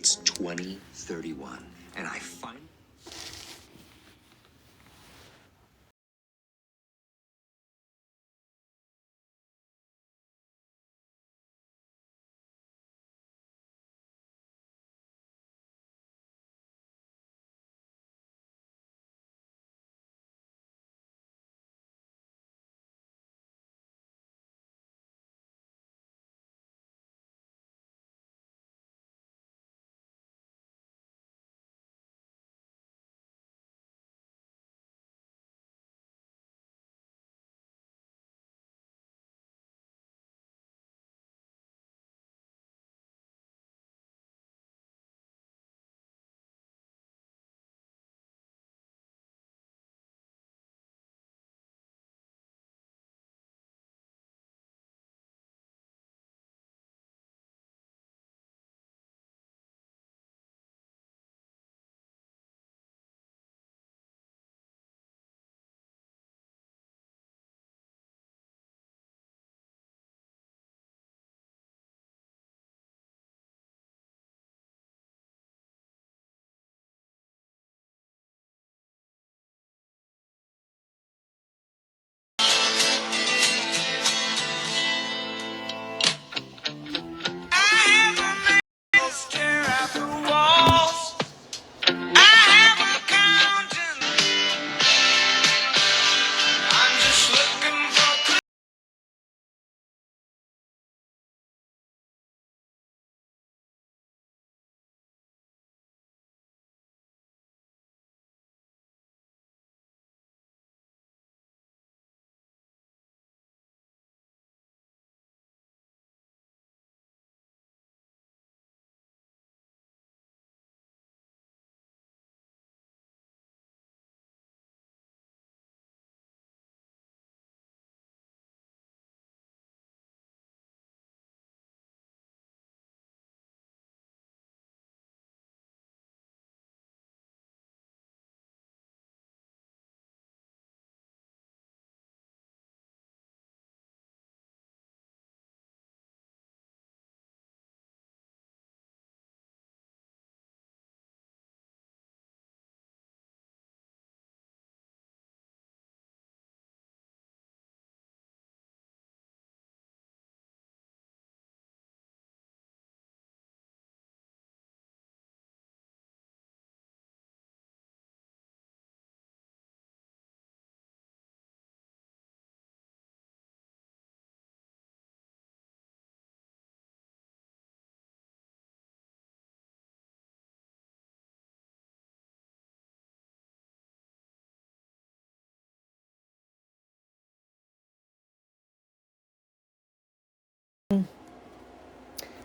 It's 2031, and I finally...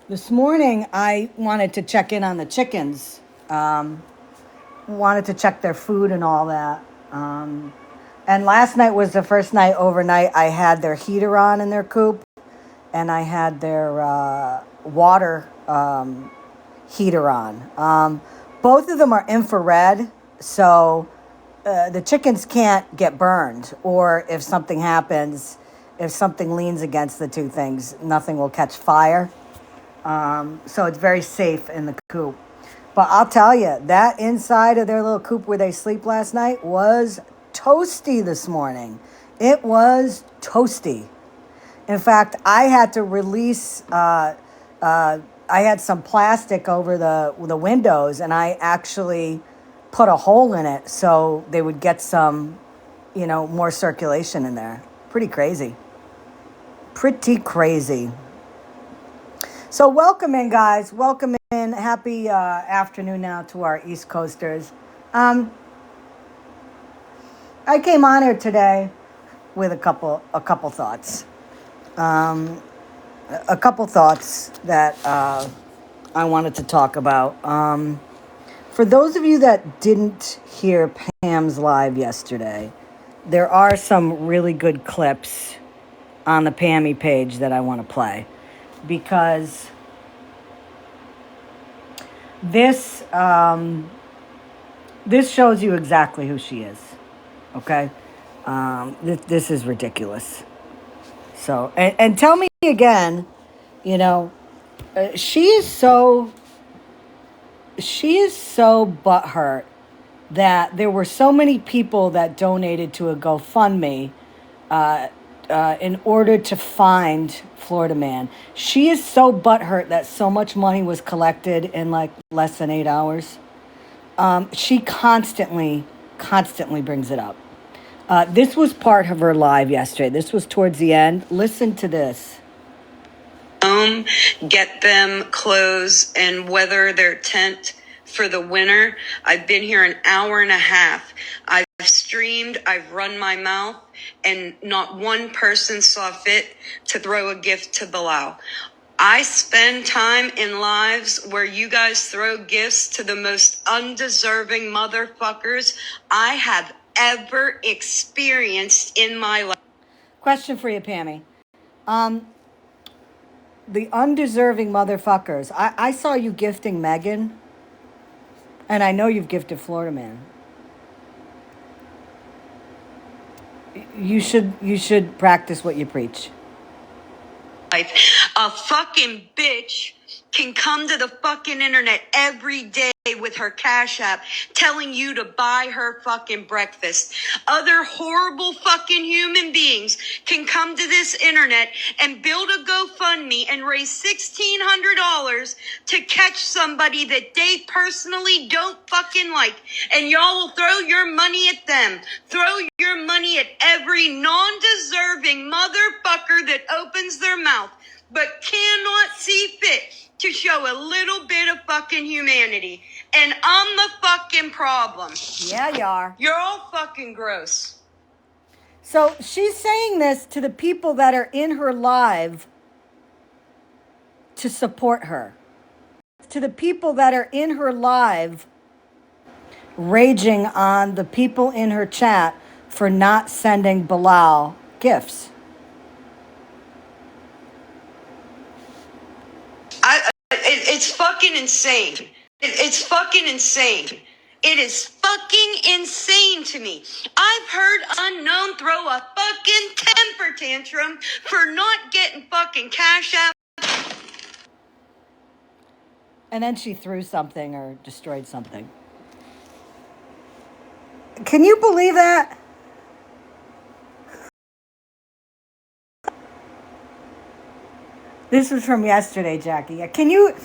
This morning, I wanted to check in on the chickens. Wanted to check their food and all that. And last night was the first night overnight I had their heater on in their coop, and I had their water heater on. Both of them are infrared, so the chickens can't get burned, or if something happens, if something leans against the two things, nothing will catch fire. So it's very safe in the coop. But I'll tell you, that inside of their little coop where they sleep last night was toasty this morning. It was toasty. In fact, I had to release, I had some plastic over the windows, and I actually put a hole in it so they would get some, more circulation in there. Pretty crazy. Pretty crazy. So welcome in, guys. Welcome in. Happy afternoon now to our East Coasters. I came on here today with a couple thoughts. A couple thoughts that I wanted to talk about. For those of you that didn't hear Pam's live yesterday, there are some really good clips on the Pammy page that I want to play, because this shows you exactly who she is. Okay, this is ridiculous. So, and tell me again, she is so she is so butthurt that there were so many people that donated to a GoFundMe in order to find Florida Man. She is so butthurt that so much money was collected in like less than 8 hours. She constantly brings it up. This was part of her live yesterday. This was towards the end. Listen to this. Get them clothes and weather their tent for the winter. I've been here an hour and a half. I've streamed, I've run my mouth, and not one person saw fit to throw a gift to Bilal. I spend time in lives where you guys throw gifts to the most undeserving motherfuckers I have ever experienced in my life. Question for you, Pammy. The undeserving motherfuckers. I saw you gifting Megan, and I know you've gifted Florida Man. You should practice what you preach. A fucking bitch can come to the fucking internet every day with her Cash App telling you to buy her fucking breakfast. Other horrible fucking human beings can come to this internet and build a GoFundMe and raise $1,600 to catch somebody that they personally don't fucking like. And y'all will throw your money at them. Throw your money at every non-deserving motherfucker that opens their mouth but cannot see fit to show a little bit of fucking humanity. And I'm the fucking problem. Yeah, you are. You're all fucking gross. So she's saying this to the people that are in her live to support her. To the people that are in her live raging on the people in her chat for not sending Bilal gifts. It's fucking insane. It's fucking insane. It is fucking insane to me. I've heard Unknown throw a fucking temper tantrum for not getting fucking Cash App. And then she threw something or destroyed something. Can you believe that? This was from yesterday, Jackie. Can you...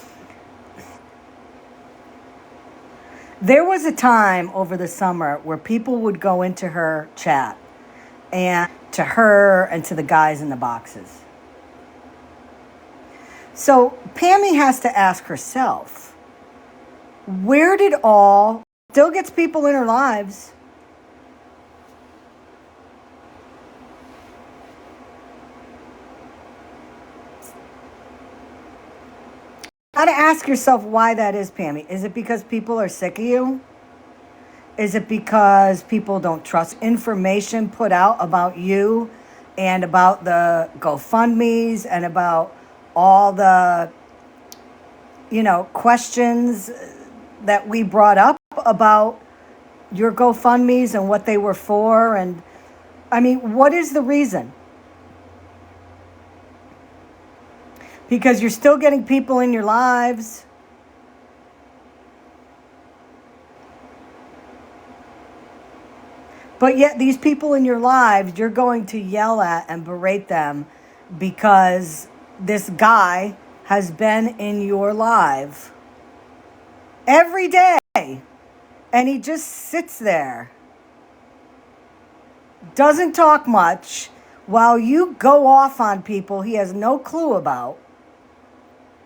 There was a time over the summer where people would go into her chat and to her and to the guys in the boxes. So Pammy has to ask herself, where did all... Still gets people in her lives. You gotta ask yourself why that is, Pammy. Is it because people are sick of you? Is it because people don't trust information put out about you and about the GoFundMes and about all the, questions that we brought up about your GoFundMes and what they were for? And I mean, what is the reason? Because you're still getting people in your lives. But yet these people in your lives, you're going to yell at and berate them because this guy has been in your life every day. And he just sits there. Doesn't talk much while you go off on people he has no clue about.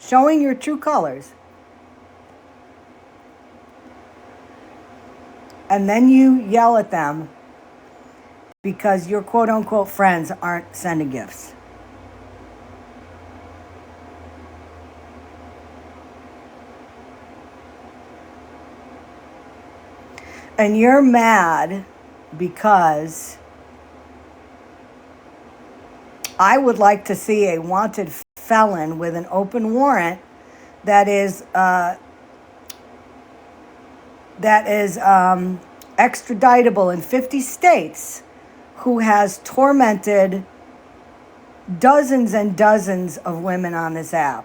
Showing your true colors. And then you yell at them because your quote-unquote friends aren't sending gifts. And you're mad because I would like to see a wanted felon with an open warrant that is extraditable in 50 states who has tormented dozens and dozens of women on this app.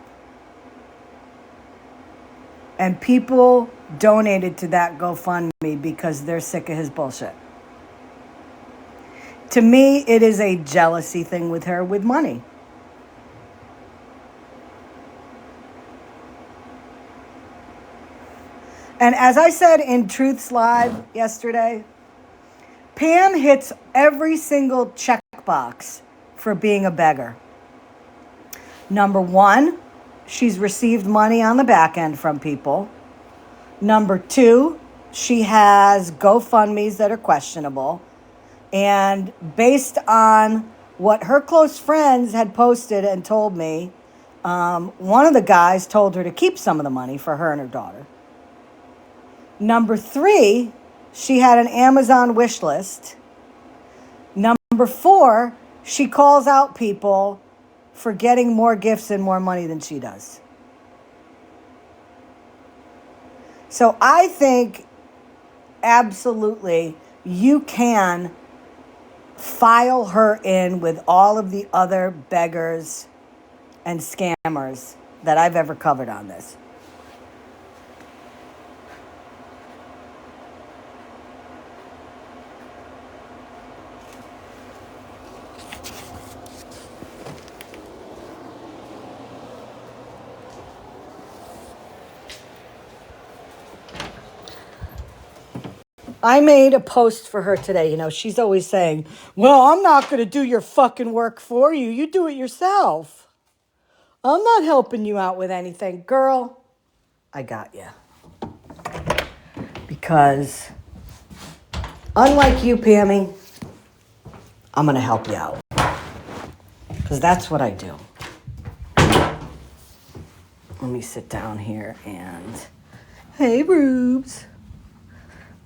And people donated to that GoFundMe because they're sick of his bullshit. To me, it is a jealousy thing with her with money. And as I said in Truth's Live yesterday, Pam hits every single checkbox for being a beggar. Number one, she's received money on the back end from people. Number two, she has GoFundMes that are questionable. And based on what her close friends had posted and told me, one of the guys told her to keep some of the money for her and her daughter. Number three, she had an Amazon wish list. Number four, she calls out people for getting more gifts and more money than she does. So I think absolutely you can file her in with all of the other beggars and scammers that I've ever covered on this. I made a post for her today. You know, she's always saying, well, I'm not going to do your fucking work for you. You do it yourself. I'm not helping you out with anything. Girl, I got you. Because unlike you, Pammy, I'm going to help you out. Because that's what I do. Let me sit down here and... Hey, Rubes.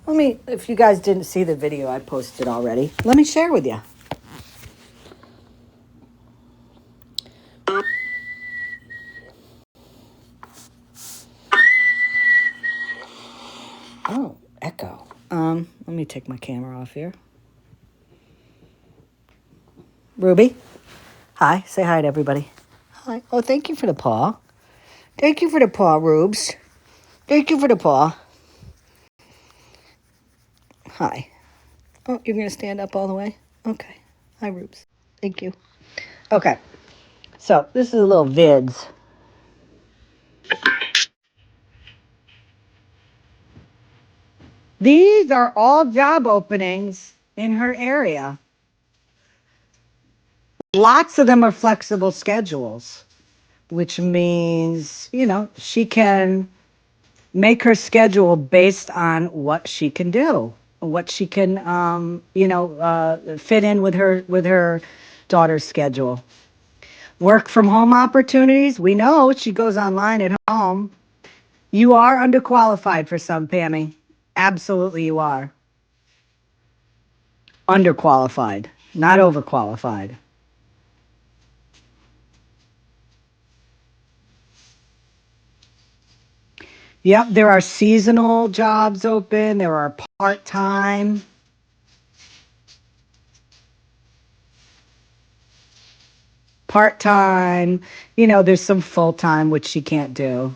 If you guys didn't see the video I posted already, let me share with you. Oh, echo. Let me take my camera off here. Ruby, hi. Say hi to everybody. Hi. Oh, thank you for the paw. Thank you for the paw, Rubes. Thank you for the paw. Hi. Oh, you're going to stand up all the way? Okay. Hi, Rubes. Thank you. Okay. So, this is a little vids. These are all job openings in her area. Lots of them are flexible schedules, which means, she can make her schedule based on what she can do, what she can, fit in with her daughter's schedule. Work from home opportunities. We know she goes online at home. You are underqualified for some, Pammy. Absolutely, you are. Underqualified, not overqualified. Yep, there are seasonal jobs open. There are part-time. Part-time. There's some full-time, which she can't do.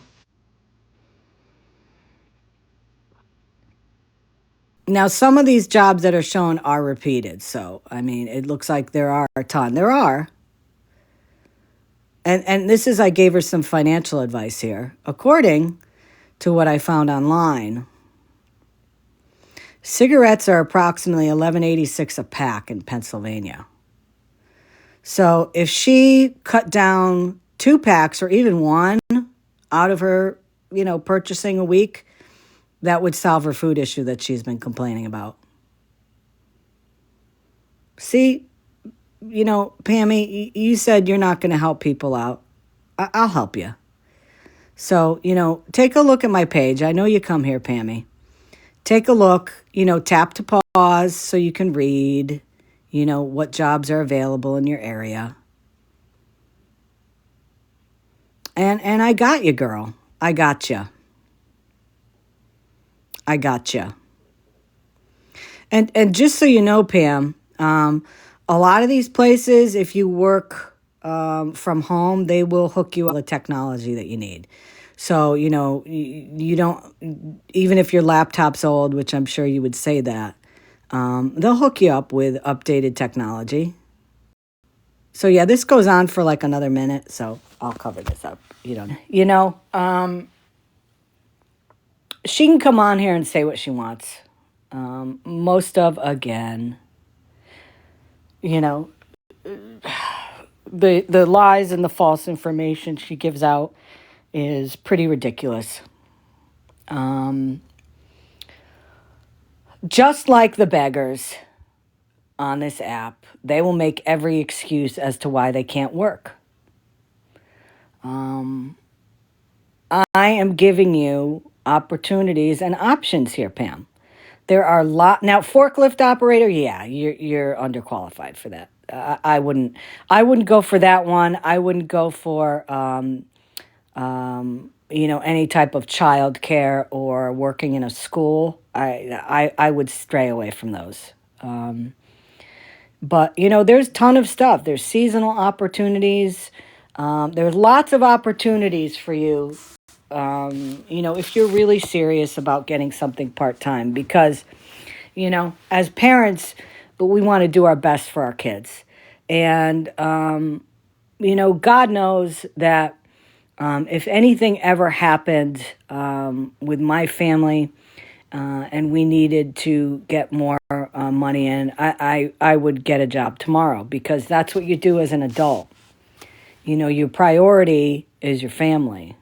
Now, some of these jobs that are shown are repeated. So, it looks like there are a ton. There are. And this is, I gave her some financial advice here. According to what I found online, cigarettes are approximately $11.86 a pack in Pennsylvania. So if she cut down 2 packs or even one out of her, purchasing a week, that would solve her food issue that she's been complaining about. See, Pammy, you said you're not going to help people out. I'll help you. So, take a look at my page. I know you come here, Pammy. Take a look, tap to pause so you can read, what jobs are available in your area. And I got you, girl. I got you. I got you. And just so you know, Pam, a lot of these places, if you work from home, they will hook you up with the technology that you need. So, you don't, even if your laptop's old, which I'm sure you would say that, they'll hook you up with updated technology. So yeah, this goes on for like another minute, so I'll cover this up. She can come on here and say what she wants. Most of, again, the lies and the false information she gives out is pretty ridiculous. Just like the beggars on this app, they will make every excuse as to why they can't work. I am giving you opportunities and options here, Pam. There are now forklift operator. Yeah, you're underqualified for that. I wouldn't go for that one. I wouldn't go for any type of child care or working in a school. I would stray away from those. But there's a ton of stuff. There's seasonal opportunities. There's lots of opportunities for you. If you're really serious about getting something part-time, because, as parents, we want to do our best for our kids. And, God knows that if anything ever happened with my family and we needed to get more money in, I would get a job tomorrow, because that's what you do as an adult. Your priority is your family.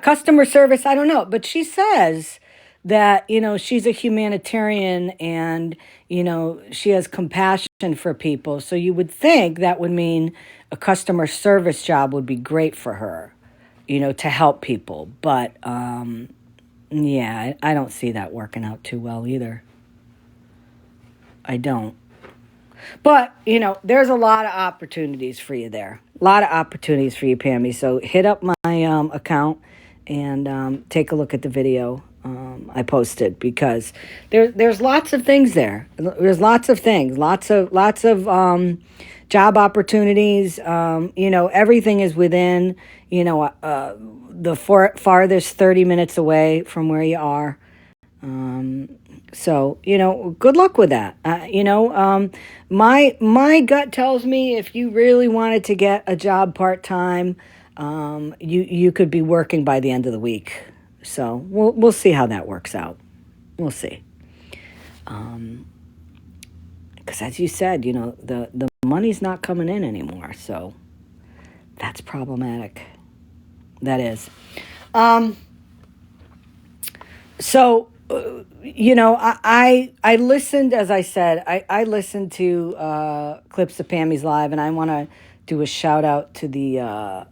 Customer service, I don't know. But she says that, she's a humanitarian and, she has compassion for people. So you would think that would mean a customer service job would be great for her, to help people. But, I don't see that working out too well either. I don't. But, there's a lot of opportunities for you there. A lot of opportunities for you, Pammy. So hit up my account and take a look at the video I posted, because there's lots of things there. There's lots of things, lots of job opportunities. Everything is within, the farthest 30 minutes away from where you are. So, good luck with that. My gut tells me if you really wanted to get a job part-time, you could be working by the end of the week. So we'll see how that works out. We'll see. Because as you said, the money's not coming in anymore. So that's problematic. That is. I listened, as I said, I listened to clips of Pammy's live, and I want to do a shout out to the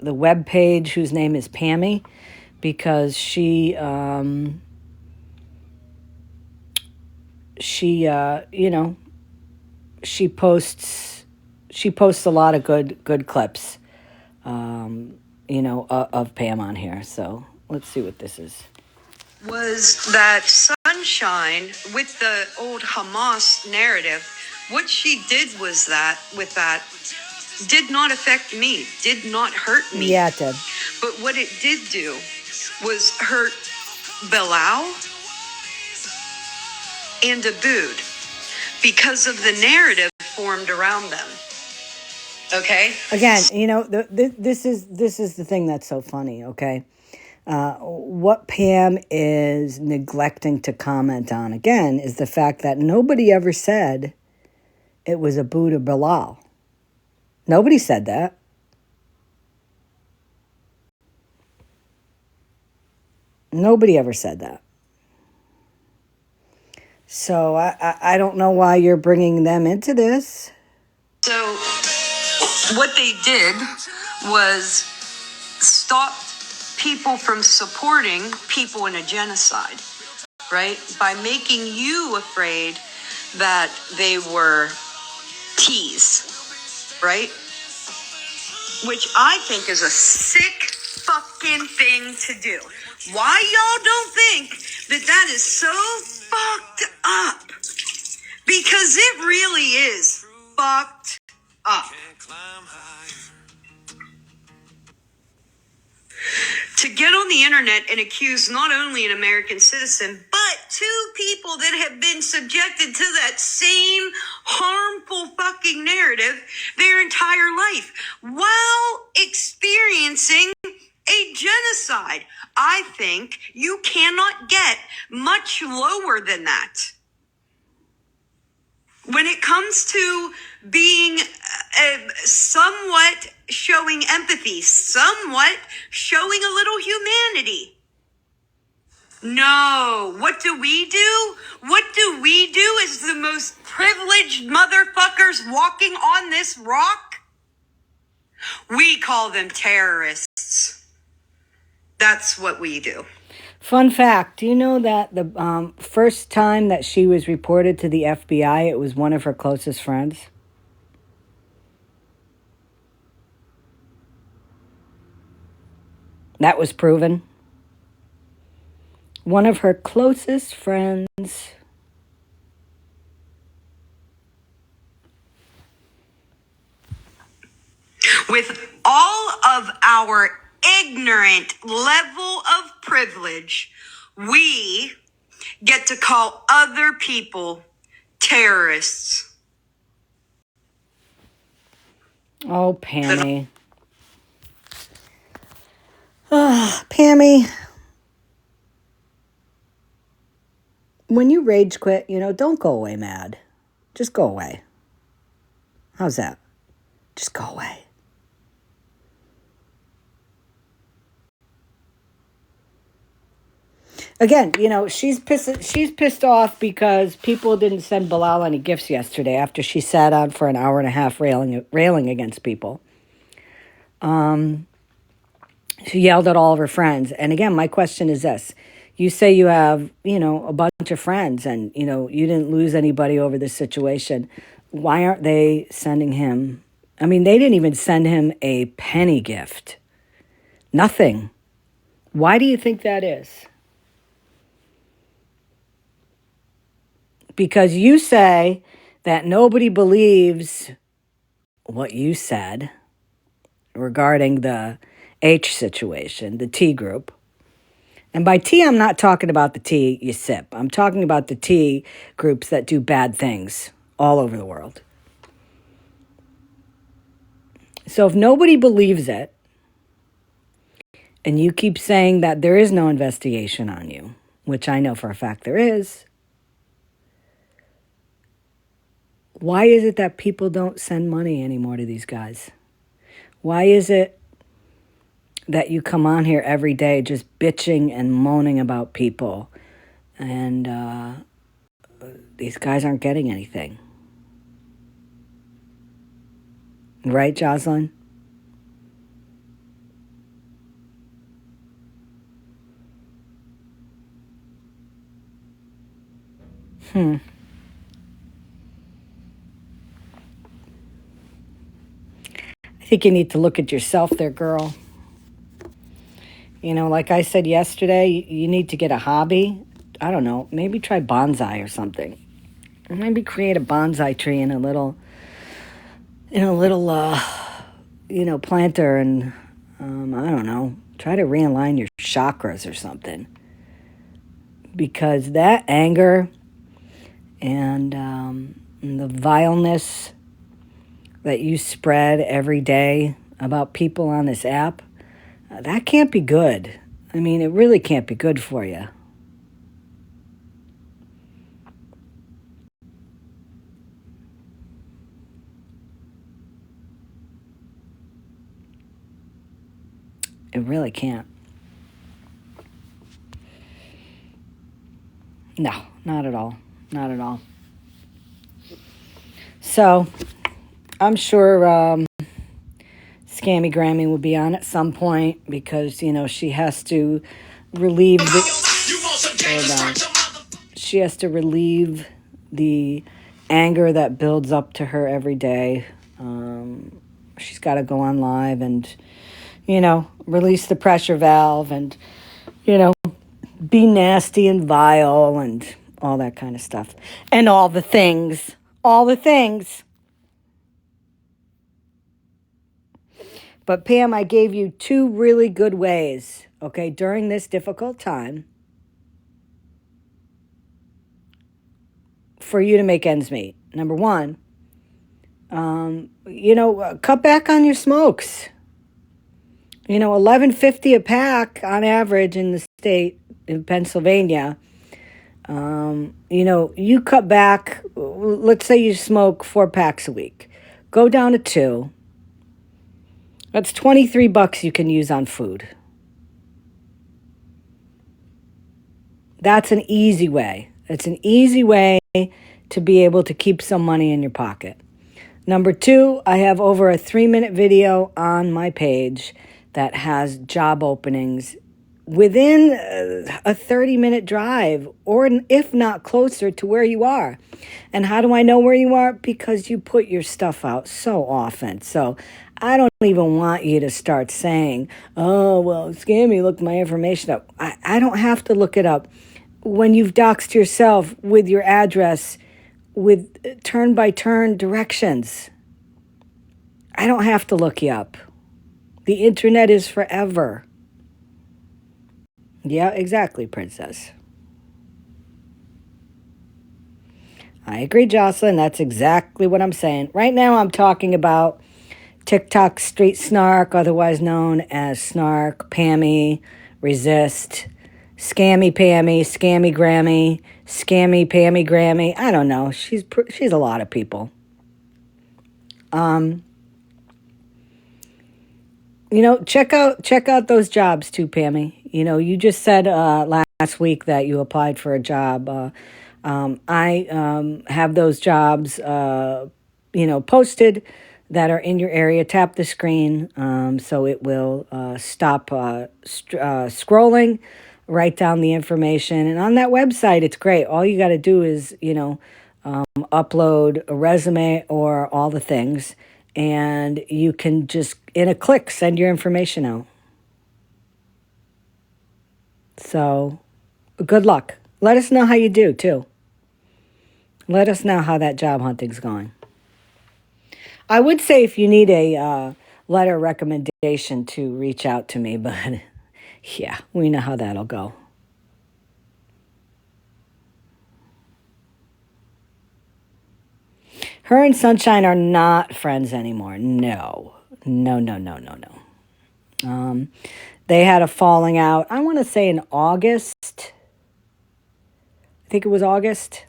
web page whose name is Pammy, because she posts a lot of good clips, of Pam on here. So let's see what this is. Was that sunshine with the old Hamas narrative? What she did was that, with that, did not affect me, did not hurt me. Yeah, it did. But what it did do was hurt Bilal and Abood, because of the narrative formed around them. Okay? Again, this is the thing that's so funny, okay? What Pam is neglecting to comment on, again, is the fact that nobody ever said it was Abood or Bilal. Nobody said that. Nobody ever said that. So I don't know why you're bringing them into this. So what they did was stop people from supporting people in a genocide, right? By making you afraid that they were T's, right? Which I think is a sick fucking thing to do. Why y'all don't think that is so fucked up? Because it really is fucked up. to get on the internet and accuse not only an American citizen, but two people that have been subjected to that same harmful fucking narrative their entire life while experiencing a genocide. I think you cannot get much lower than that. When it comes to being somewhat showing empathy, somewhat showing a little humanity. No, what do we do? What do we do as the most privileged motherfuckers walking on this rock? We call them terrorists. That's what we do. Fun fact, do you know that the first time that she was reported to the FBI, it was one of her closest friends? That was proven. One of her closest friends. With all of our ignorant level of privilege, we get to call other people terrorists. Oh, Pammy. Pammy. When you rage quit, don't go away mad. Just go away. How's that? Just go away. Again, she's pissed off because people didn't send Bilal any gifts yesterday after she sat on for an hour and a half railing against people. She yelled at all of her friends. And again, my question is this. You say you have, a bunch of friends and, you didn't lose anybody over this situation. Why aren't they sending him? I mean, they didn't even send him a penny gift. Nothing. Why do you think that is? Because you say that nobody believes what you said regarding the H situation, the T group. And by T, I'm not talking about the tea you sip. I'm talking about the T groups that do bad things all over the world. So if nobody believes it, and you keep saying that there is no investigation on you, which I know for a fact there is, why is it that people don't send money anymore to these guys? Why is it that you come on here every day just bitching and moaning about people and these guys aren't getting anything? Right, Jocelyn? I think you need to look at yourself there, girl. Like I said yesterday, you need to get a hobby. I don't know, maybe try bonsai or something. Or maybe create a bonsai tree in a little planter and, I don't know, try to realign your chakras or something. Because that anger and the vileness that you spread every day about people on this app, that can't be good. I mean, it really can't be good for you. It really can't. No, not at all. Not at all. So, I'm sure Scammy Grammy will be on at some point because, she has to relieve she has to relieve the anger that builds up to her every day. She's got to go on live and, release the pressure valve and, be nasty and vile and all that kind of stuff. And all the things. But Pam, I gave you 2 really good ways, okay, during this difficult time for you to make ends meet. Number 1, cut back on your smokes. $11.50 a pack on average in the state in Pennsylvania. You cut back. Let's say you smoke 4 packs a week. Go down to 2. That's $23 you can use on food. That's an easy way. It's an easy way to be able to keep some money in your pocket. Number 2, I have over a 3-minute video on my page that has job openings within a 30-minute drive, or if not closer to where you are. And how do I know where you are? Because you put your stuff out so often. So I don't even want you to start saying, oh, well, Scammy looked my information up. I don't have to look it up. When you've doxed yourself with your address, with turn-by-turn directions, I don't have to look you up. The internet is forever. Yeah, exactly, princess. I agree, Jocelyn. That's exactly what I'm saying. Right now, I'm talking about TikTok Street Snark, otherwise known as Snark, Pammy, Resist, Scammy Pammy, Scammy Grammy, Scammy Pammy Grammy. I don't know. She's a lot of people. Check out those jobs too, Pammy. You just said last week that you applied for a job. I have those jobs, posted that are in your area. Tap the screen so it will stop scrolling, write down the information. And on that website, it's great. All you got to do is, upload a resume or all the things, and you can just, in a click, send your information out. So, good luck. Let us know how you do, too. Let us know how that job hunting's going. I would say if you need a letter recommendation to reach out to me, but yeah, we know how that'll go. Her and Sunshine are not friends anymore. No. They had a falling out, I want to say in August. I think it was August.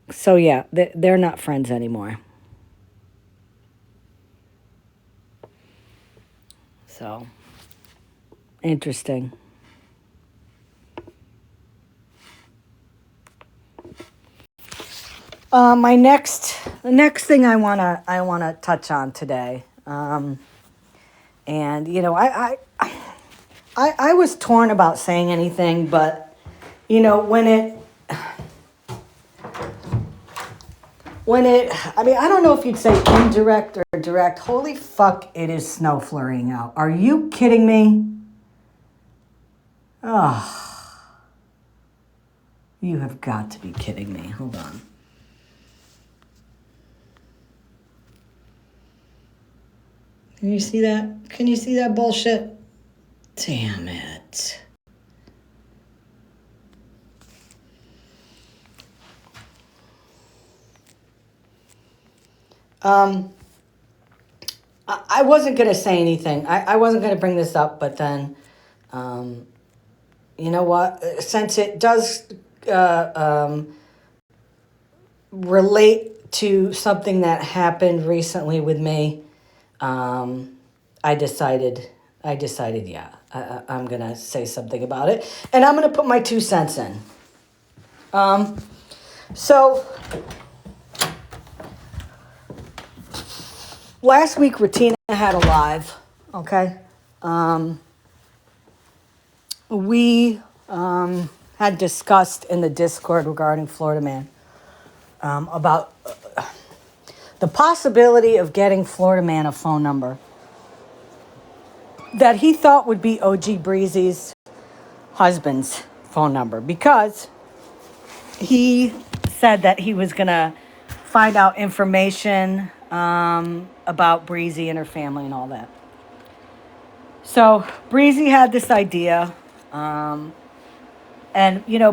So yeah, they're not friends anymore. So, interesting. The next thing I wanna touch on today, and I was torn about saying anything, but I don't know if you'd say indirect or direct. Holy fuck, it is snow flurrying out. Are you kidding me? Oh, you have got to be kidding me. Hold on. Can you see that? Can you see that bullshit? Damn it. I wasn't going to say anything. I wasn't going to bring this up, but then, you know what? Since it does relate to something that happened recently with me, I decided, yeah, I'm going to say something about it. And I'm going to put my 2 cents in. So, last week, Ratina had a live, okay? We had discussed in the Discord regarding Florida Man about the possibility of getting Florida Man a phone number that he thought would be OG Breezy's husband's phone number, because he said that he was going to find out information about Breezy and her family and all that. So Breezy had this idea, and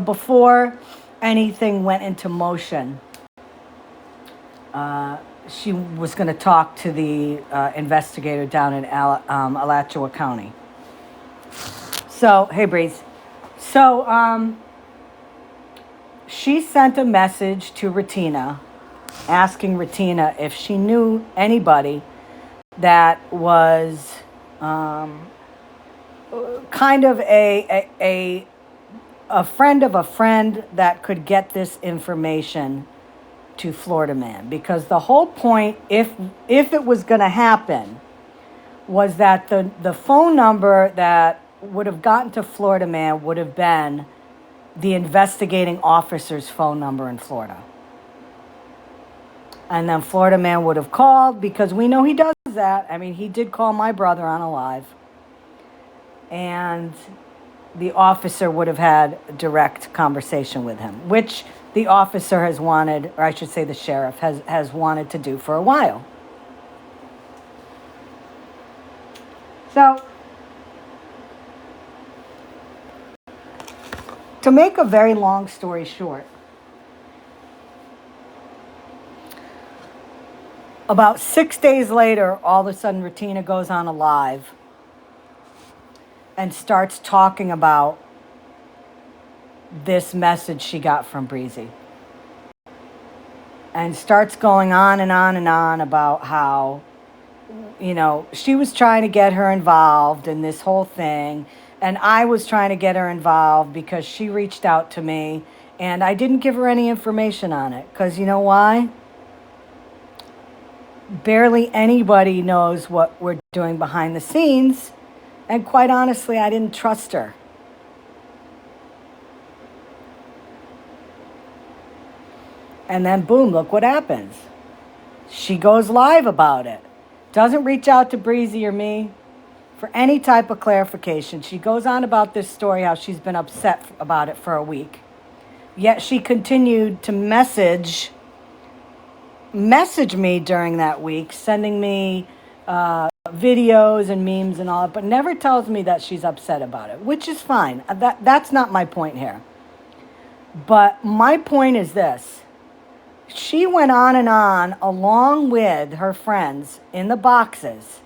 before anything went into motion, she was going to talk to the investigator down in Alachua County. So, hey, Breeze. So, she sent a message to Retina asking Retina if she knew anybody that was kind of a friend of a friend that could get this information to Florida Man. Because the whole point, if it was going to happen, was that the phone number that would have gotten to Florida Man would have been the investigating officer's phone number in Florida. And then Florida Man would have called, because we know he does that. I mean, he did call my brother on a live. And the officer would have had a direct conversation with him, which the officer has wanted, or I should say the sheriff has wanted to do for a while. So, to make a very long story short, about 6 days later, all of a sudden, Retina goes on a live and starts talking about this message she got from Breezy. And starts going on and on and on about how, she was trying to get her involved in this whole thing. And I was trying to get her involved because she reached out to me. And I didn't give her any information on it. Because you know why? Barely anybody knows what we're doing behind the scenes. And quite honestly, I didn't trust her. And then boom, look what happens. She goes live about it. Doesn't reach out to Breezy or me for any type of clarification. She goes on about this story, how she's been upset about it for a week. Yet she continued to message me during that week, sending me videos and memes and all that, but never tells me that she's upset about it, which is fine. That's not my point here. But my point is this. She went on and on, along with her friends in the boxes,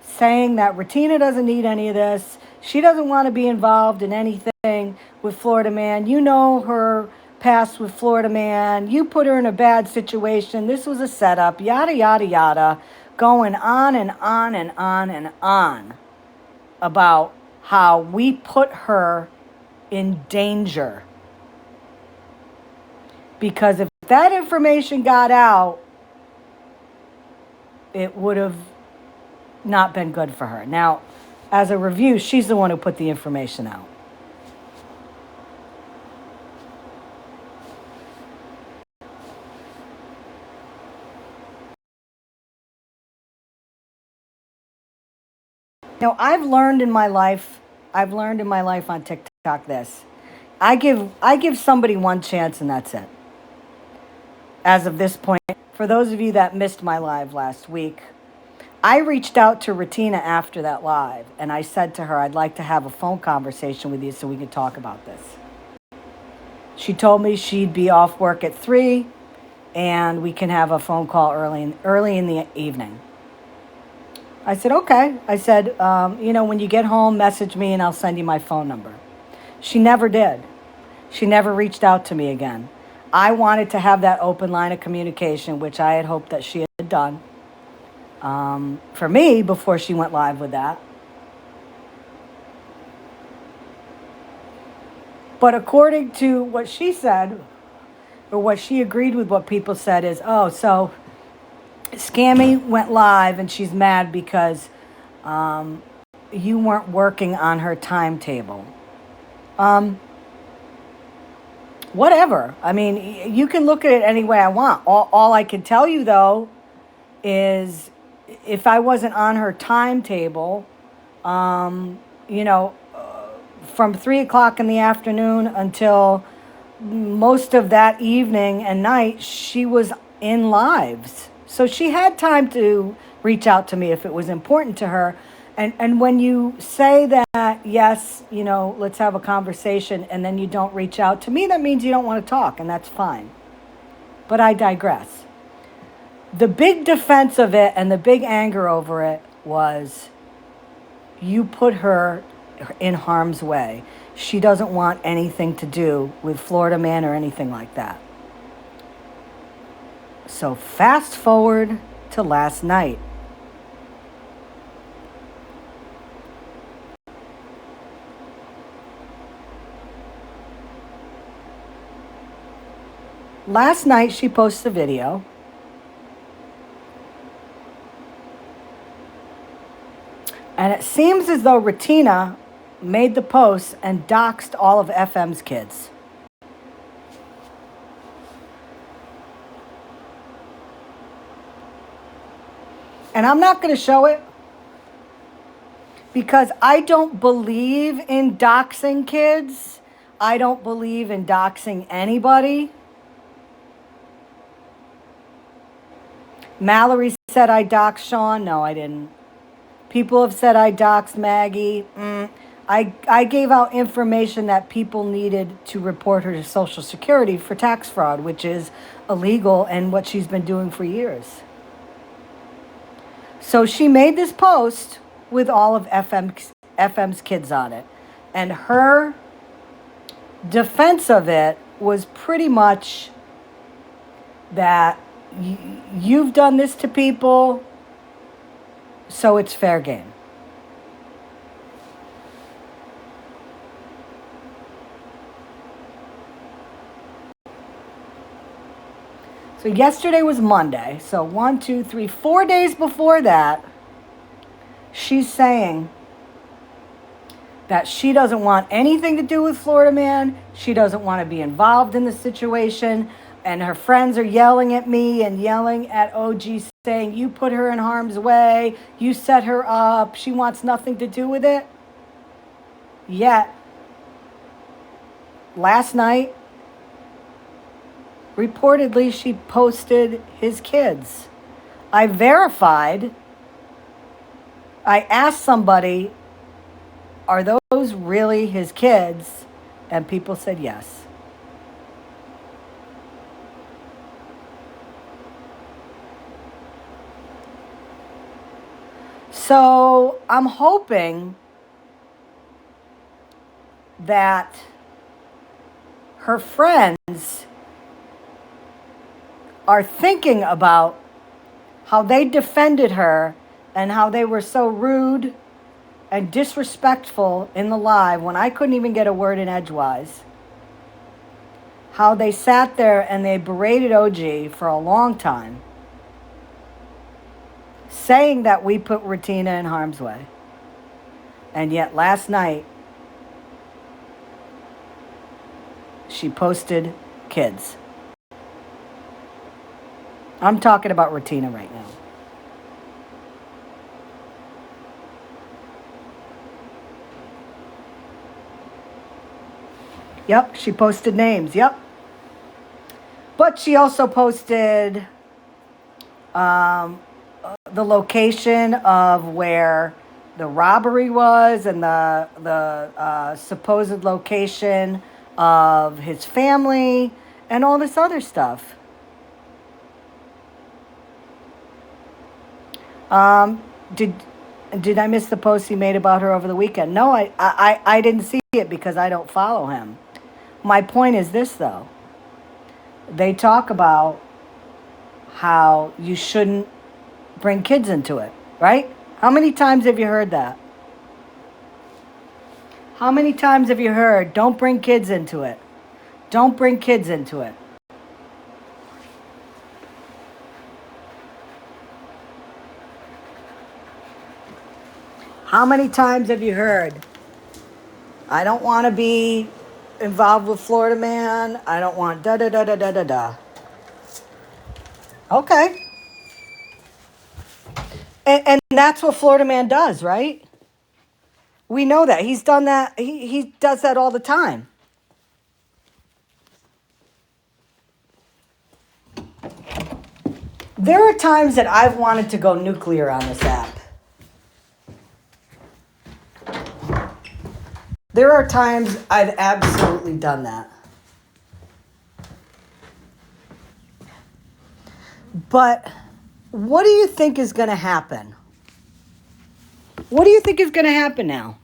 saying that Retina doesn't need any of this. She doesn't want to be involved in anything with Florida Man. You know her past with Florida Man. You put her in a bad situation. This was a setup, yada, yada, yada, going on and on and on and on about how we put her in danger. Because if that information got out, it would have not been good for her. Now, as a review, she's the one who put the information out. Now, I've learned in my life on TikTok this. I give somebody one chance and that's it. As of this point, for those of you that missed my live last week, I reached out to Retina after that live, and I said to her, I'd like to have a phone conversation with you so we could talk about this. She told me she'd be off work at 3, and we can have a phone call early in the evening. I said, okay. I said, when you get home, message me, and I'll send you my phone number. She never did. She never reached out to me again. I wanted to have that open line of communication, which I had hoped that she had done for me before she went live with that. But according to what she said, or what she agreed with what people said is, so Scammy went live and she's mad because you weren't working on her timetable. Whatever. I mean, you can look at it any way I want. All I can tell you, though, is if I wasn't on her timetable, from 3 o'clock in the afternoon until most of that evening and night, she was in lives. So she had time to reach out to me if it was important to her. And when you say that, yes, let's have a conversation, and then you don't reach out, to me, that means you don't want to talk, and that's fine. But I digress. The big defense of it and the big anger over it was you put her in harm's way. She doesn't want anything to do with Florida Man or anything like that. So fast forward to last night. Last night she posted a video. And it seems as though Retina made the post and doxed all of FM's kids. And I'm not going to show it because I don't believe in doxing kids. I don't believe in doxing anybody. Mallory said I doxed Sean. No, I didn't. People have said I doxed Maggie. I gave out information that people needed to report her to Social Security for tax fraud, which is illegal and what she's been doing for years. So she made this post with all of FM's kids on it. And her defense of it was pretty much that you've done this to people, so it's fair game. So yesterday was Monday. So 1, 2, 3, 4 days before that, she's saying that she doesn't want anything to do with Florida Man. She doesn't want to be involved in the situation. And her friends are yelling at me and yelling at OG, saying, you put her in harm's way. You set her up. She wants nothing to do with it. Yet, last night, reportedly, she posted his kids. I verified. I asked somebody, are those really his kids? And people said yes. So I'm hoping that her friends are thinking about how they defended her and how they were so rude and disrespectful in the live when I couldn't even get a word in edgewise. How they sat there and they berated OG for a long time, saying that we put Retina in harm's way. And yet last night, she posted kids. I'm talking about Retina right now. Yep, she posted names. Yep. But she also posted the location of where the robbery was and the supposed location of his family and all this other stuff. Did I miss the post he made about her over the weekend? No, I didn't see it because I don't follow him. My point is this, though. They talk about how you shouldn't bring kids into it, right? How many times have you heard that? How many times have you heard, don't bring kids into it? Don't bring kids into it. How many times have you heard, I don't want to be involved with Florida Man. I don't want da-da-da-da-da-da-da. Okay. And that's what Florida Man does, right? We know that. He's done that. He does that all the time. There are times that I've wanted to go nuclear on this app. There are times I've absolutely done that. But what do you think is going to happen? What do you think is going to happen now?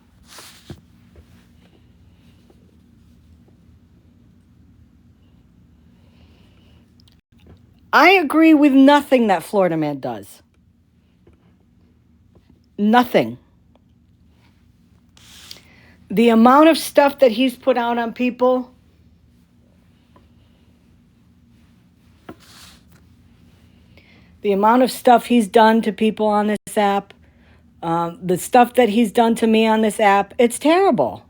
I agree with nothing that Florida man does. Nothing. The amount of stuff that he's put out on people, the amount of stuff he's done to people on this app, the stuff that he's done to me on this app, it's terrible.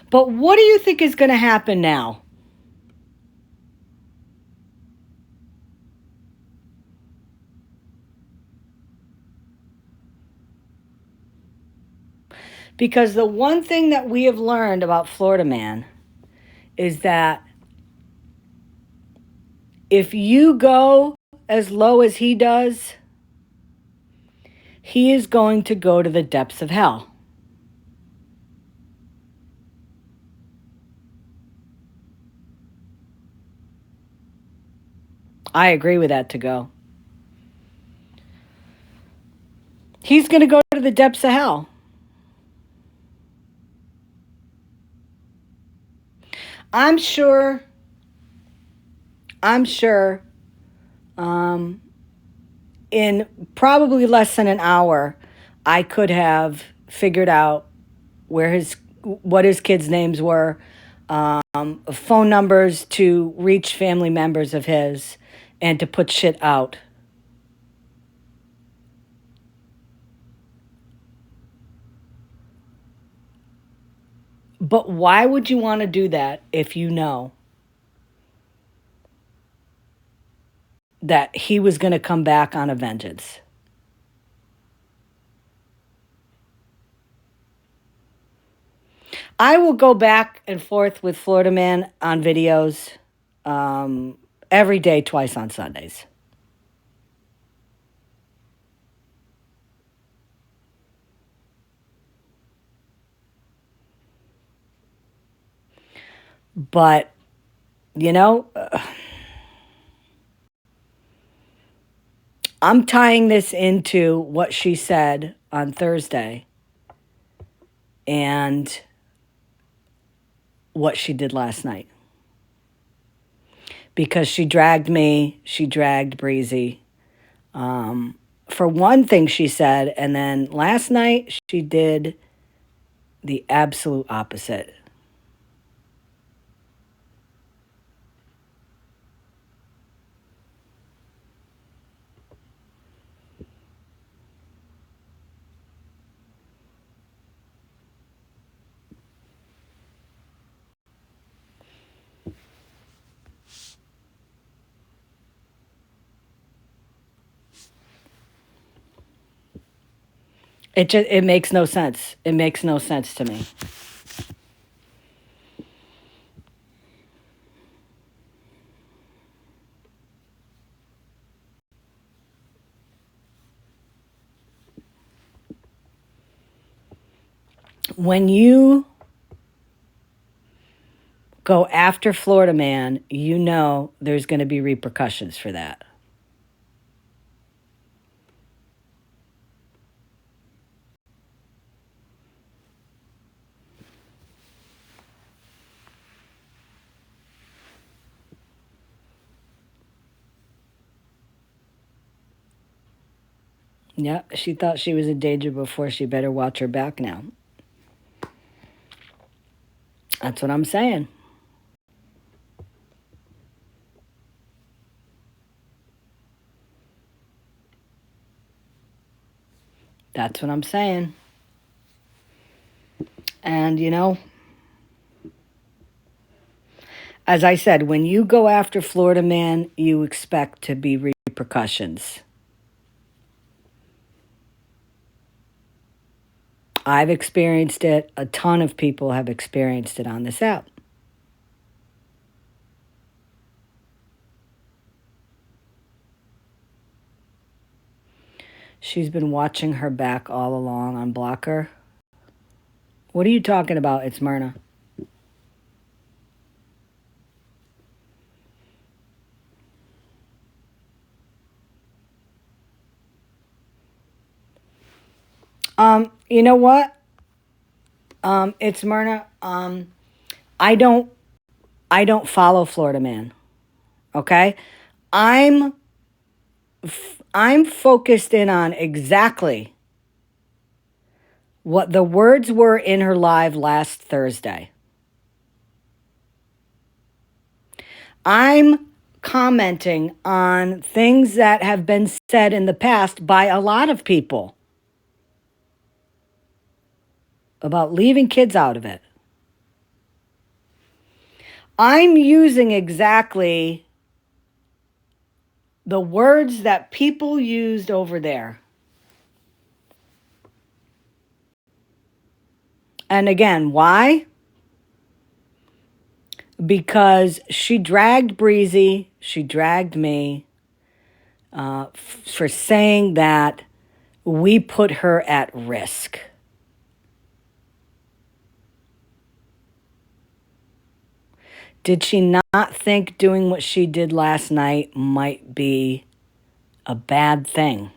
But what do you think is going to happen now? Because the one thing that we have learned about Florida man is that if you go as low as he does, he is going to go to the depths of hell. I agree with that to go. He's going to go to the depths of hell. I'm sure, in probably less than an hour, I could have figured out what his kids' names were, phone numbers to reach family members of his, and to put shit out. But why would you want to do that if you know that he was going to come back on a vengeance? I will go back and forth with Florida man on videos every day, twice on Sundays. But, I'm tying this into what she said on Thursday and what she did last night. Because she dragged me, she dragged Breezy. For one thing she said, and then last night she did the absolute opposite. It makes no sense. It makes no sense to me. When you go after Florida man, you know there's going to be repercussions for that. Yeah, she thought she was in danger before. She better watch her back now. That's what I'm saying. That's what I'm saying. And, as I said, when you go after Florida man, you expect to be repercussions. I've experienced it. A ton of people have experienced it on this app. She's been watching her back all along. Unblock her. What are you talking about? It's Myrna. You know what? It's Myrna. I don't follow Florida Man. Okay? I'm focused in on exactly what the words were in her live last Thursday. I'm commenting on things that have been said in the past by a lot of people about leaving kids out of it. I'm using exactly the words that people used over there. And again, why? Because she dragged Breezy, she dragged me for saying that we put her at risk. Did she not think doing what she did last night might be a bad thing?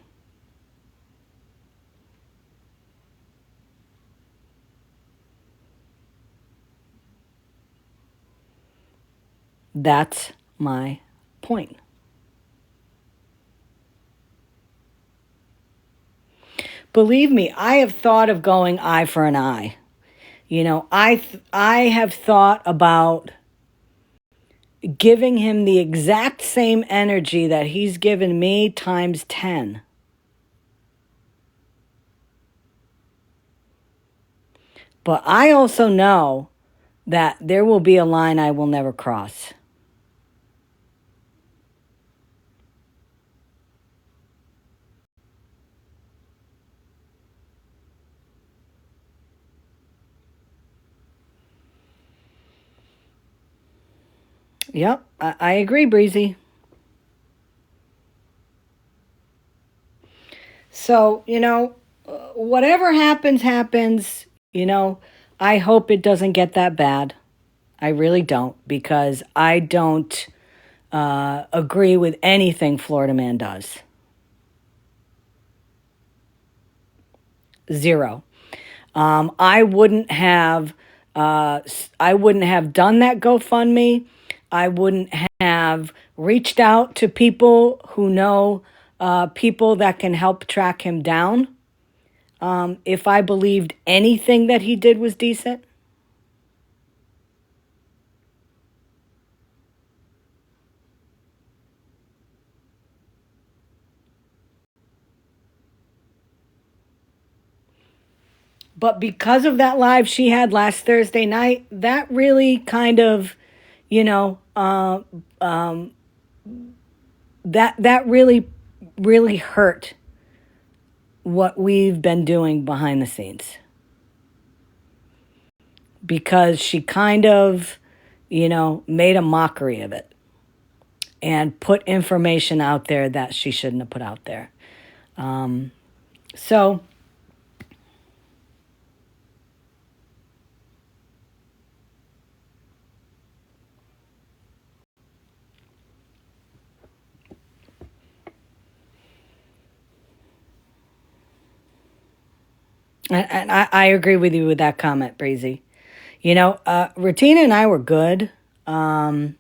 That's my point. Believe me, I have thought of going eye for an eye. You know, I have thought about giving him the exact same energy that he's given me times 10. But I also know that there will be a line I will never cross. Yep, I agree, Breezy. So, you know, whatever happens, happens. You know, I hope it doesn't get that bad. I really don't, because I don't agree with anything Florida Man does. 0. I wouldn't have done that GoFundMe. I wouldn't have reached out to people who know people that can help track him down if I believed anything that he did was decent. But because of that live she had last Thursday night, that really kind of, you know, that really hurt what we've been doing behind the scenes. Because she kind of, you know, made a mockery of it and put information out there that she shouldn't have put out there. So, and I agree with you with that comment, Breezy. You know, Ratina and I were good. And,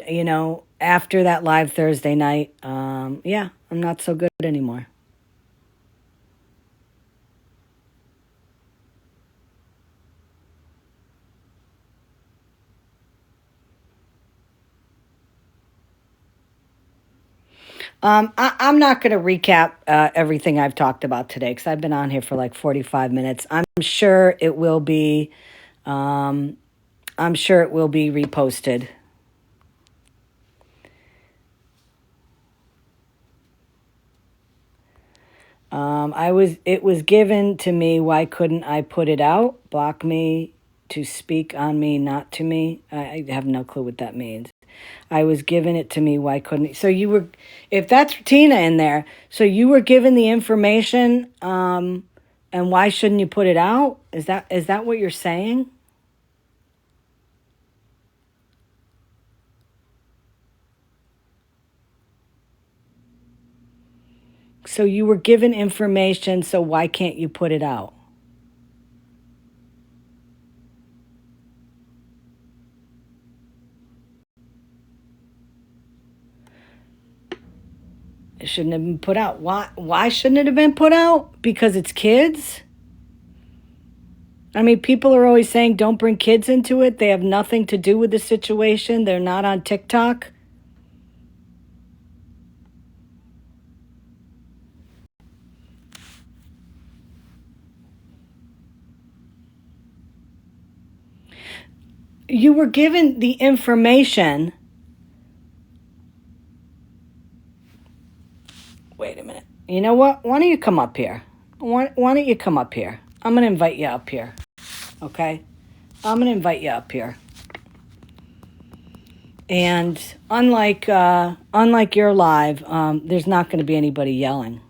you know, after that live Thursday night, yeah, I'm not so good anymore. I'm not going to recap everything I've talked about today because I've been on here for like 45 minutes. I'm sure it will be reposted. It was given to me. Why couldn't I put it out? Block me to speak on me, not to me. I have no clue what that means. I was given it to me. Why couldn't he? So you were, if that's Tina in there, so you were given the information, and why shouldn't you put it out? Is that what you're saying? So you were given information, so why can't you put it out? It shouldn't have been put out. Why shouldn't it have been put out? Because it's kids? I mean, people are always saying don't bring kids into it. They have nothing to do with the situation. They're not on TikTok. You were given the information. Wait a minute. You know what? Why don't you come up here? Why don't you come up here? I'm going to invite you up here. Okay? I'm going to invite you up here. And unlike your live, there's not going to be anybody yelling.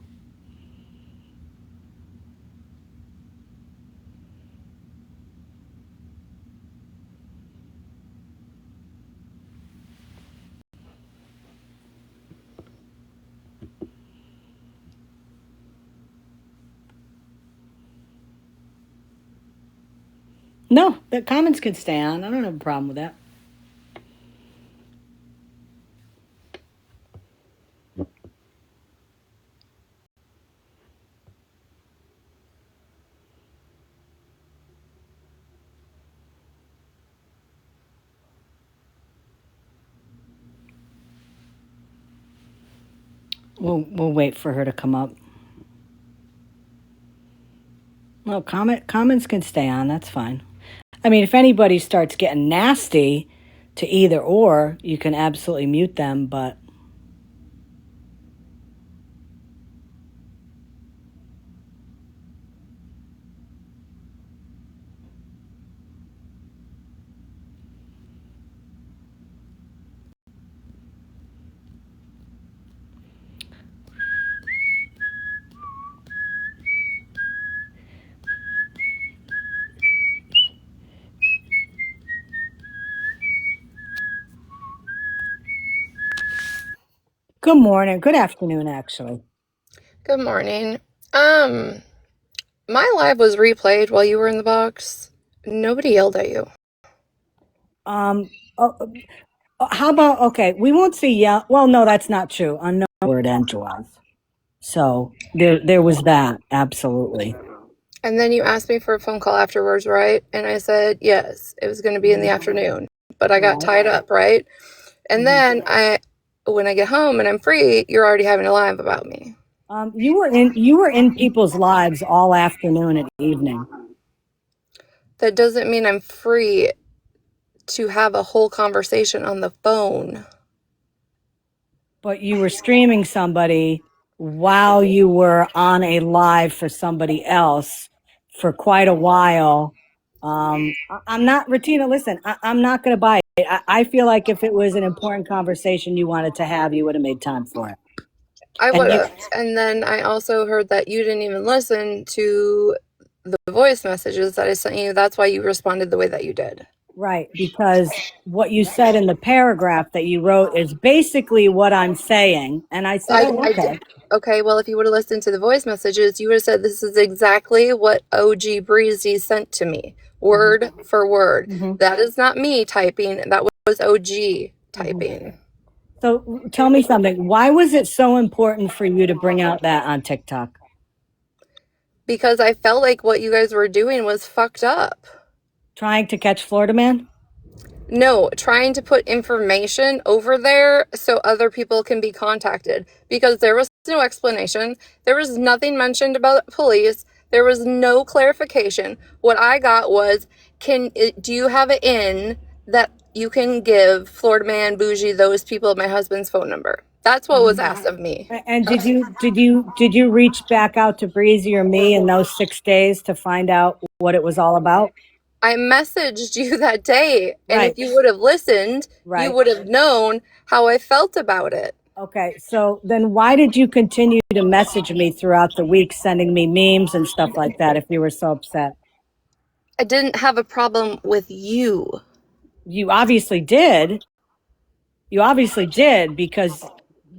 No, the comments can stay on. I don't have a problem with that. We'll wait for her to come up. No, comments can stay on. That's fine. I mean, if anybody starts getting nasty to either or, you can absolutely mute them, but good morning, good afternoon, actually. Good morning. My live was replayed while you were in the box. Nobody yelled at you. Oh, how about, okay, we won't see yell. Well, no, that's not true. On no word edgewise. So there was that, absolutely. And then you asked me for a phone call afterwards, right? And I said, yes, it was going to be in the afternoon. But I got tied up, right? And then when I get home and I'm free, you're already having a live about me. You were in people's lives all afternoon and evening. That doesn't mean I'm free to have a whole conversation on the phone. But you were streaming somebody while you were on a live for somebody else for quite a while. I'm not, Ratina, listen, I'm not going to buy it. I feel like if it was an important conversation you wanted to have, you would have made time for it. I would have. And then I also heard that you didn't even listen to the voice messages that I sent you. That's why you responded the way that you did. Right, because what you said in the paragraph that you wrote is basically what I'm saying. And I said, okay. Okay, well, if you would have listened to the voice messages, you would have said this is exactly what OG Breezy sent to me, word for word. That is not me typing. That was OG typing. So tell me something. Why was it so important for you to bring out that on TikTok? Because I felt like what you guys were doing was fucked up. Trying to catch Florida Man? No, trying to put information over there so other people can be contacted, because there was no explanation. There was nothing mentioned about police. There was no clarification. What I got was, do you have it in that you can give Florida Man, Bougie, those people my husband's phone number? That's what was asked of me. And did you reach back out to Breezy or me in those 6 days to find out what it was all about? I messaged you that day, and Right. if you would have listened, you Right. would have known how I felt about it. Okay. So then why did you continue to message me throughout the week, sending me memes and stuff like that if you were so upset? I didn't have a problem with you. You obviously did. You obviously did because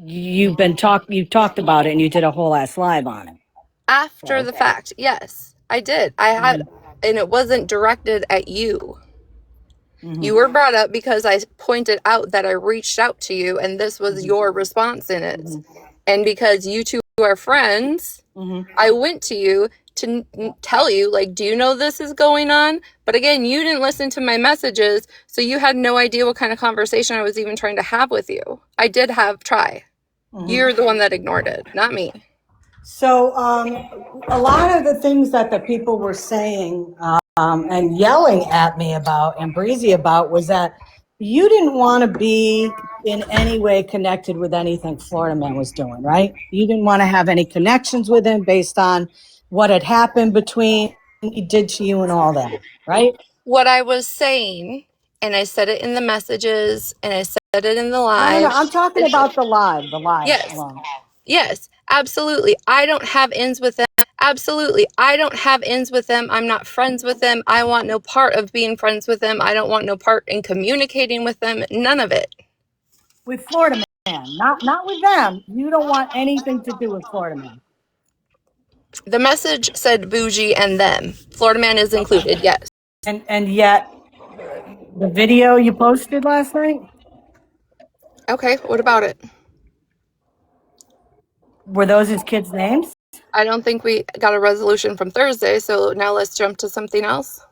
you talked about it and you did a whole ass live on it. After So, the fact, yes, I did. I had, and it wasn't directed at you. You were brought up because I pointed out that I reached out to you, and this was your response in it. And because you two are friends, I went to you to tell you, like, do you know this is going on? But again, you didn't listen to my messages, so you had no idea what kind of conversation I was even trying to have with you. I did try. You're the one that ignored it, not me. So, a lot of the things that the people were saying and yelling at me about and Breezy about was that you didn't want to be in any way connected with anything Florida Man was doing, right? You didn't want to have any connections with him based on what had happened between he did to you and all that, right? What I was saying, and I said it in the messages, and I said it in the No. live. I'm talking about the live Yes. alone. Yes, absolutely. I don't have ends with them. Absolutely. I don't have ends with them. I'm not friends with them. I want no part of being friends with them. I don't want no part in communicating with them. None of it. With Florida Man, not with them. You don't want anything to do with Florida Man. The message said bougie and them. Florida Man is included, yes. And yet the video you posted last night, Okay, what about it? were those his kids' names? I don't think we got a resolution from Thursday, so now let's jump to something else.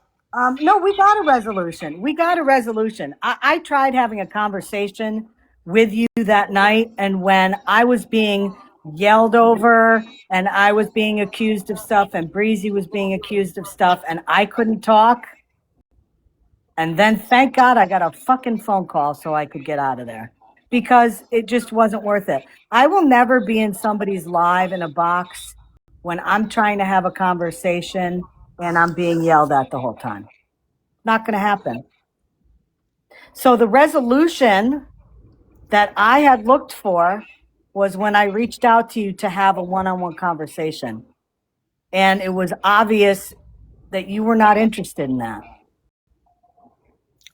No, we got a resolution. I tried having a conversation with you that night, and when I was being yelled over and I was being accused of stuff and Breezy was being accused of stuff and I couldn't talk, and then thank God I got a fucking phone call so I could get out of there because it just wasn't worth it. I will never be in somebody's live in a box when I'm trying to have a conversation and I'm being yelled at the whole time. Not going to happen. So the resolution that I had looked for was when I reached out to you to have a one-on-one conversation. And it was obvious that you were not interested in that.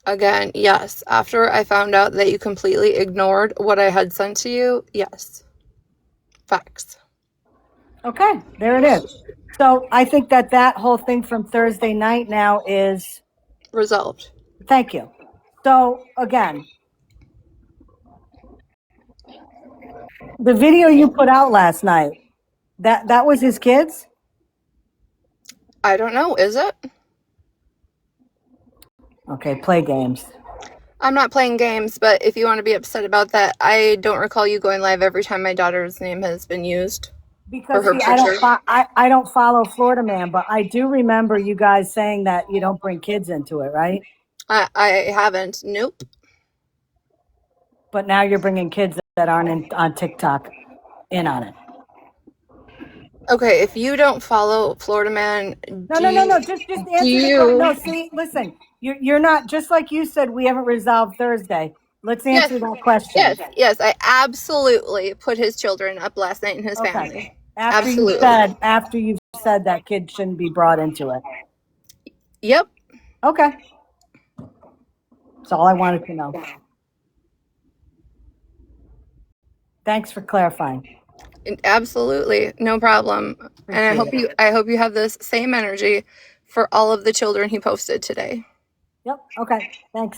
Again, yes. After I found out that you completely ignored what I had sent to you, yes. Facts. Okay, there it is. So I think that whole thing from Thursday night now is, Resolved. thank you. So again, the video you put out last night, that was his kids? I don't know, is it? Okay, play games. I'm not playing games, but if you want to be upset about that, I don't recall you going live every time my daughter's name has been used. Because see, I don't follow Florida Man, but I do remember you guys saying that you don't bring kids into it, right? I haven't. Nope. But now you're bringing kids that aren't on TikTok in on it. Okay, if you don't follow Florida Man, No. Just answer the question. No, see, listen, you're not, just like you said, we haven't resolved Thursday. Let's answer that question. Yes, I absolutely put his children up last night and his family. Absolutely. After you said that kid shouldn't be brought into it. Yep. Okay. That's all I wanted to know. Thanks for clarifying. Absolutely. No problem. And I hope you have this same energy for all of the children he posted today. Yep. Okay. Thanks.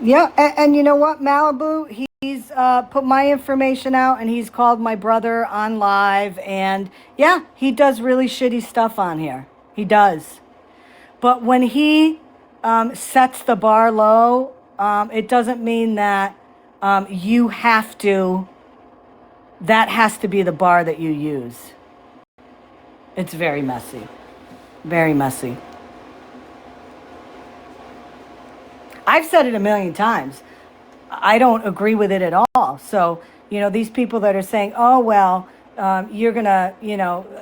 Yeah, and you know what, Malibu, he's put my information out and he's called my brother on live, and yeah, he does really shitty stuff on here. He does. But when he sets the bar low, it doesn't mean that you have to, that has to be the bar that you use. It's very messy. Very messy. I've said it a million times. I don't agree with it at all. So, these people that are saying, oh, well, you're gonna,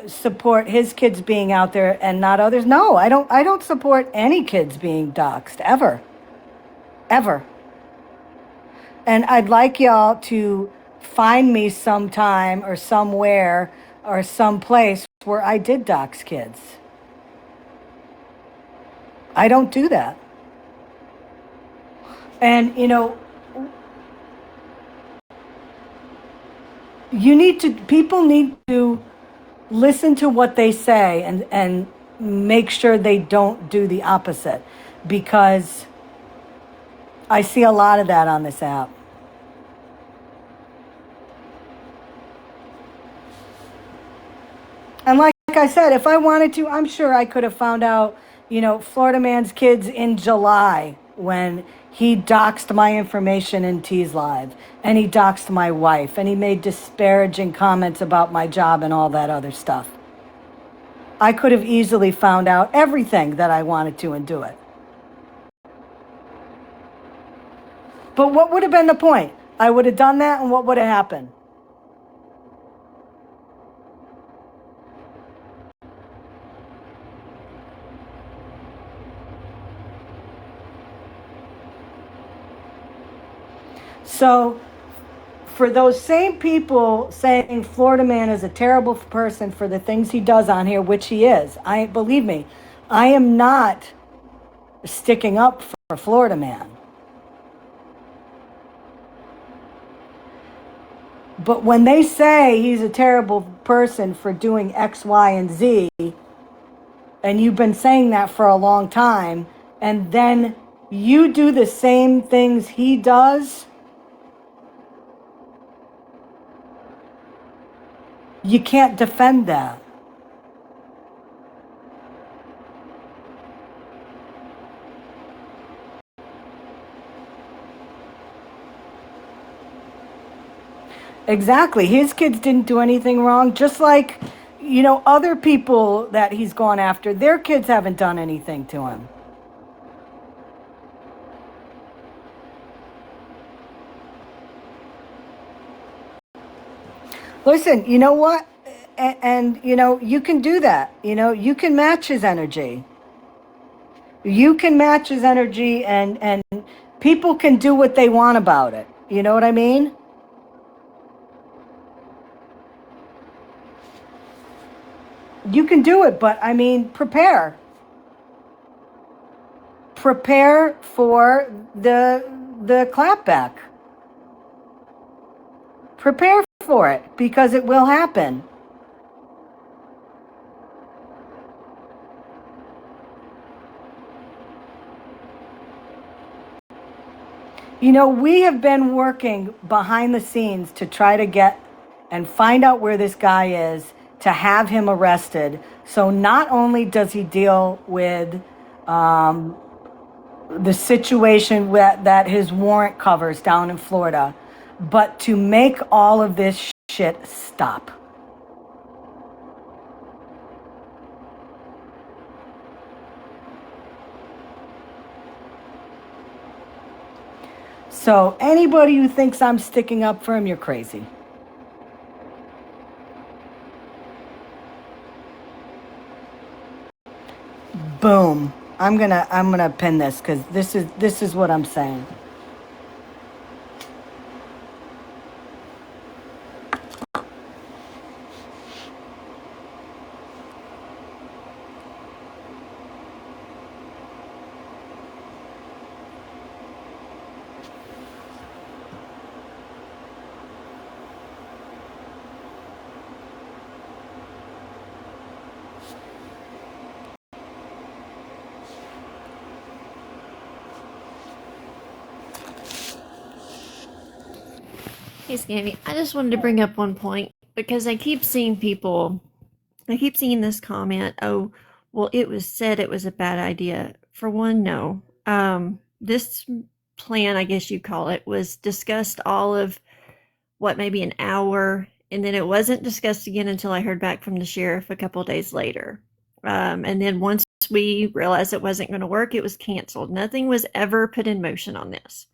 support his kids being out there and not others. No, I don't support any kids being doxxed ever, ever. And I'd like y'all to find me sometime or somewhere or someplace where I did dox kids. I don't do that. And people need to listen to what they say and make sure they don't do the opposite, because I see a lot of that on this app. And like I said, if I wanted to, I'm sure I could have found out, Florida Man's kids in July when he doxed my information in T's Live, and he doxed my wife, and he made disparaging comments about my job and all that other stuff. I could have easily found out everything that I wanted to and do it. But what would have been the point? I would have done that, and what would have happened? So, for those same people saying Florida Man is a terrible person for the things he does on here, which he is, believe me, I am not sticking up for Florida Man. But when they say he's a terrible person for doing X, Y, and Z, and you've been saying that for a long time, and then you do the same things he does, you can't defend that. Exactly. His kids didn't do anything wrong, just like, other people that he's gone after, their kids haven't done anything to him. Listen, you know what? And you can do that. You can match his energy. You can match his energy, and people can do what they want about it. You know what I mean? You can do it, but I mean, prepare. Prepare for the clapback. Prepare for it, because it will happen. We have been working behind the scenes to try to get and find out where this guy is, to have him arrested. So not only does he deal with the situation that his warrant covers down in Florida, but to make all of this shit stop. So anybody who thinks I'm sticking up for him, you're crazy. Boom. I'm gonna pin this, because this is what I'm saying. Hey, Scammy, I just wanted to bring up one point, because I keep seeing this comment, oh, well, it was said it was a bad idea. For one, no. This plan, I guess you call it, was discussed all of, maybe an hour, and then it wasn't discussed again until I heard back from the sheriff a couple of days later. And then once we realized it wasn't going to work, it was canceled. Nothing was ever put in motion on this.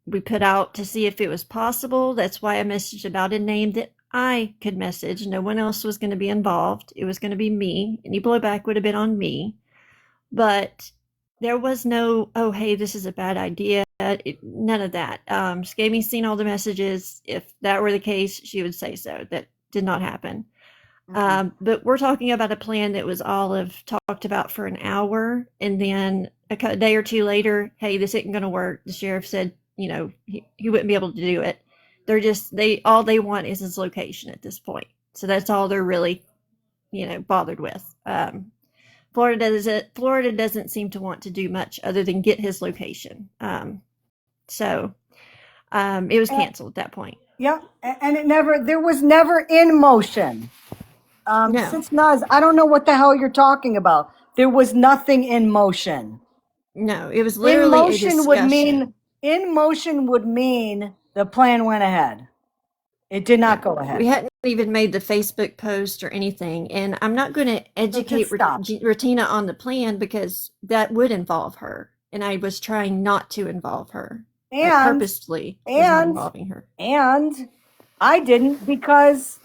We put out to see if it was possible. That's why I messaged about a name that I could message. No one else was going to be involved. It was going to be me. Any blowback would have been on me. But there was no, oh, hey, this is a bad idea. None of that. Scammy's seen all the messages. If that were the case, she would say so. That did not happen. But we're talking about a plan that was Olive talked about for an hour, and then a day or two later, hey, this isn't going to work. The sheriff said, you know, he wouldn't be able to do it. All they want is his location at this point. So that's all they're really, you know, bothered with. Florida doesn't seem to want to do much other than get his location. So it was canceled at that point. Yeah, and there was never in motion. No. Since Nas, I don't know what the hell you're talking about. There was nothing in motion. No, it was literally a discussion. In motion would mean the plan went ahead. It did not go ahead. We hadn't even made the Facebook post or anything, and I'm not going to educate Retina on the plan because that would involve her, and I was trying not to involve her. And purposely was not involving her. And I didn't, because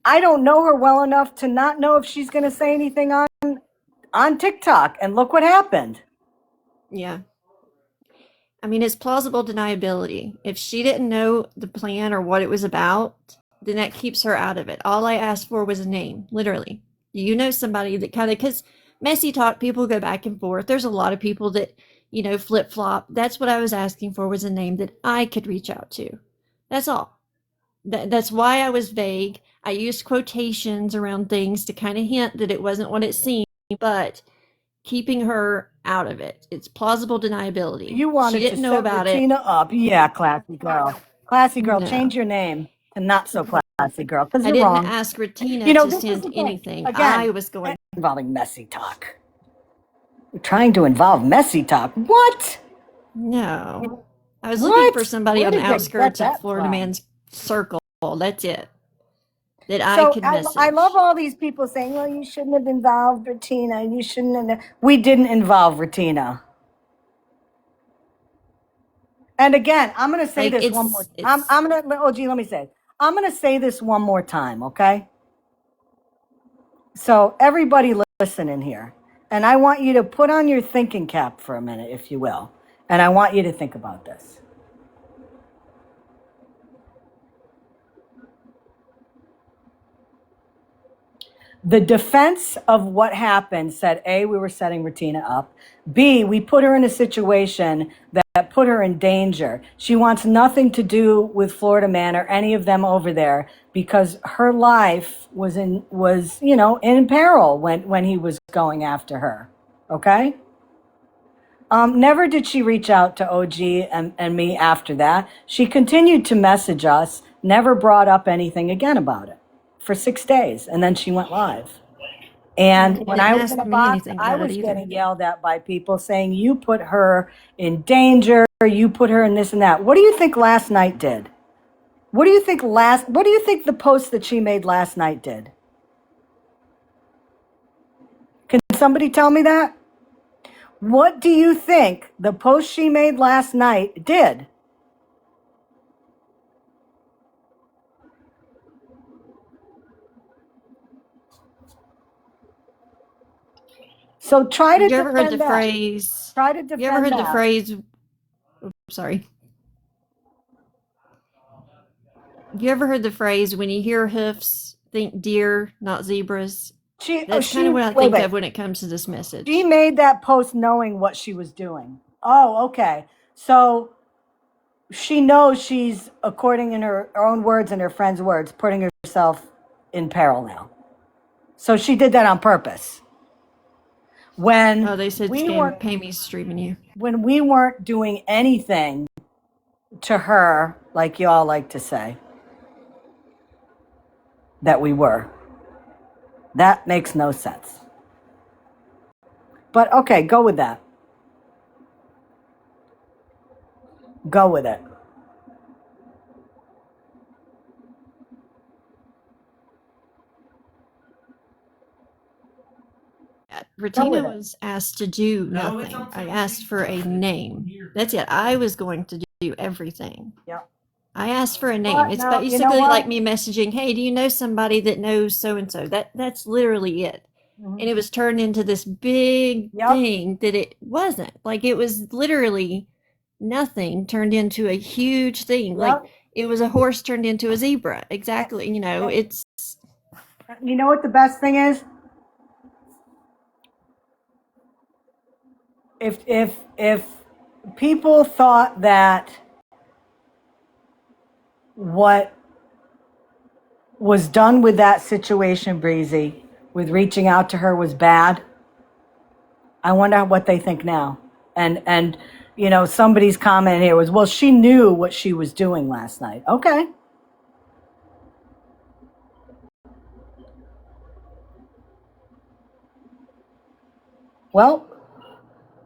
I don't know her well enough to not know if she's going to say anything on TikTok. And look what happened. Yeah. I mean, it's plausible deniability. If she didn't know the plan or what it was about, then that keeps her out of it. All I asked for was a name, literally. Do you know somebody that kind of, because messy talk, people go back and forth. There's a lot of people that, you know, flip-flop. That's what I was asking for, was a name that I could reach out to. That's all. That's why I was vague. I used quotations around things to kind of hint that it wasn't what it seemed, but keeping her out of it. It's plausible deniability. You wanted to set Retina up. Yeah, classy girl. Classy girl, no. Change your name to not so classy girl, because you're wrong. I didn't ask Retina to send anything. Again, I was going... Involving messy talk. You're trying to involve messy talk. What? No. I was looking for somebody on the outskirts of Florida Man's circle. That's it. That I could message. I love all these people saying, well, you shouldn't have involved Retina. You shouldn't have. We didn't involve Retina. And again, I'm going to say this one more time. I'm going to, OG, let me say it. I'm going to say this one more time, okay? So everybody listen in here. And I want you to put on your thinking cap for a minute, if you will. And I want you to think about this. The defense of what happened said, A, we were setting Retina up. B, we put her in a situation that put her in danger. She wants nothing to do with Florida Man or any of them over there, because her life was in peril when he was going after her. Okay? Never did she reach out to OG and me after that. She continued to message us, never brought up anything again about it for 6 days, and then she went live. And when I was in the box, I was getting yelled at by people saying, you put her in danger, you put her in this and that. What do you think last night did? What do you think the post that she made last night did? Can somebody tell me that? What do you think the post she made last night did? So try to defend that. You ever heard the phrase? Try to defend that. You ever heard the phrase? Sorry. You ever heard the phrase, when you hear hoofs, think deer, not zebras? That's kind of what I think of when it comes to this message. She made that post knowing what she was doing. Oh, okay. So she knows she's, according in her own words and her friends' words, putting herself in peril now. So she did that on purpose. When they said pay me streaming you. When we weren't doing anything to her, like y'all like to say, that we were. That makes no sense. But okay, go with that. Go with it. Retina was asked to do nothing. I asked for a name. That's it. I was going to do everything. Yep. I asked for a name. What? It's No, you know basically like what? me messaging, "Hey, do you know somebody that knows so and so?" That's literally it. And it was turned into this big Yep. thing that it wasn't. Like it was literally nothing turned into a huge thing. Like Yep. it was a horse turned into a zebra. Exactly. You know, it's You know what the best thing is? If people thought that what was done with that situation, Breezy, with reaching out to her was bad, I wonder what they think now. And you know, somebody's comment here was, well, she knew what she was doing last night. Okay. Well,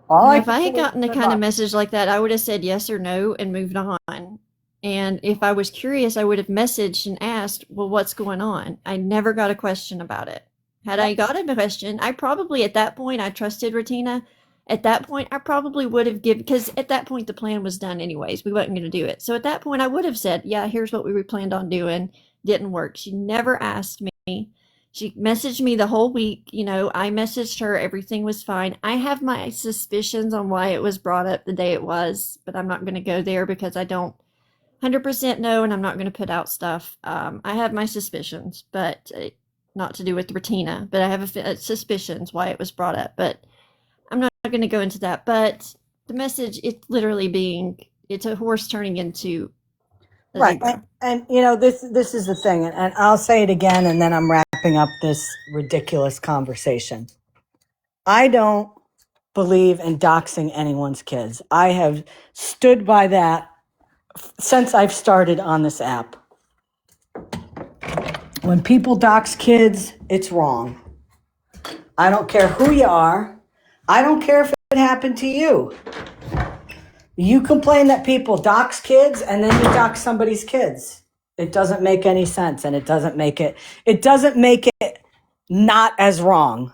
all I if can I say had is gotten a good kind of luck. message like that, I would have said yes or no and moved on. And if I was curious, I would have messaged and asked, well, what's going on? I never got a question about it. Had I got a question, I probably at that point, I trusted Ratina. At that point, I probably would have given, because at that point, the plan was done anyways. We wasn't going to do it. So at that point, I would have said, yeah, here's what we were planned on doing. Didn't work. She never asked me. She messaged me the whole week. You know, I messaged her. Everything was fine. I have my suspicions on why it was brought up the day it was, but I'm not going to go there because I don't 100% know, and I'm not going to put out stuff. I have my suspicions, but not to do with Retina, but I have suspicions why it was brought up, but I'm not going to go into that. But the message, it's literally being, it's a horse turning into a Right. zebra. And you know, this is the thing, and I'll say it again, and then I'm wrapping up this ridiculous conversation. I don't believe in doxing anyone's kids. I have stood by that since I've started on this app. When people dox kids, it's wrong. I don't care who you are. I don't care if it happened to you. You complain that people dox kids and then you dox somebody's kids. It doesn't make any sense, and it doesn't make it not as wrong.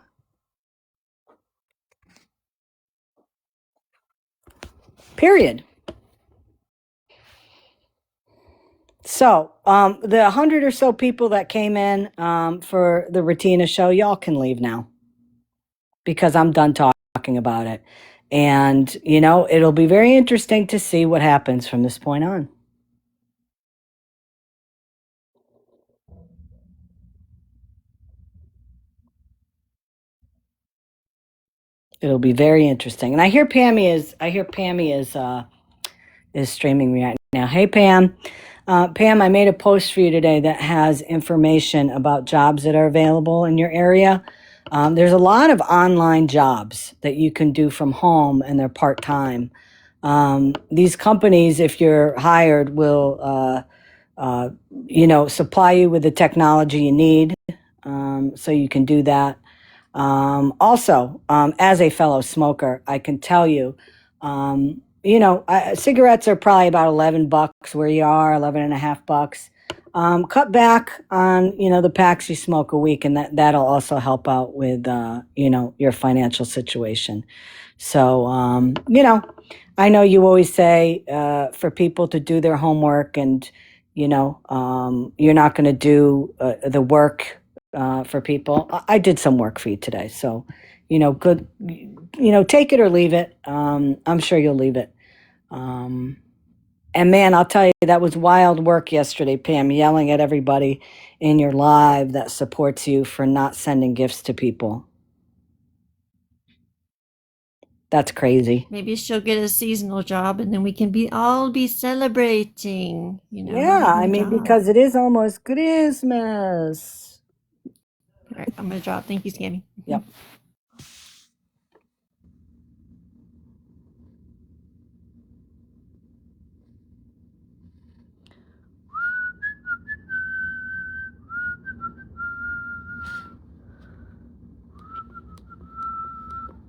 Period. So, the 100 or so people that came in for the Retina show, y'all can leave now because I'm done talking about it. And, you know, it'll be very interesting to see what happens from this point on. It'll be very interesting. And I hear Pammy is streaming me right now. Hey, Pam. Pam, I made a post for you today that has information about jobs that are available in your area. There's a lot of online jobs that you can do from home, and they're part-time. These companies, if you're hired, will, supply you with the technology you need, so you can do that. Also, as a fellow smoker, I can tell you, cigarettes are probably about $11 where you are, 11 and a half bucks. Cut back on, the packs you smoke a week, and that'll also help out with, your financial situation. So, I know you always say, for people to do their homework, and, you're not going to do the work for people. I did some work for you today. So, good, take it or leave it. I'm sure you'll leave it. And man, I'll tell you, that was wild work yesterday, Pam, yelling at everybody in your live that supports you for not sending gifts to people. That's crazy. Maybe she'll get a seasonal job, and then we can all be celebrating. Yeah, I mean, because it is almost Christmas. All right, I'm gonna drop. Thank you, Scammy. Yep.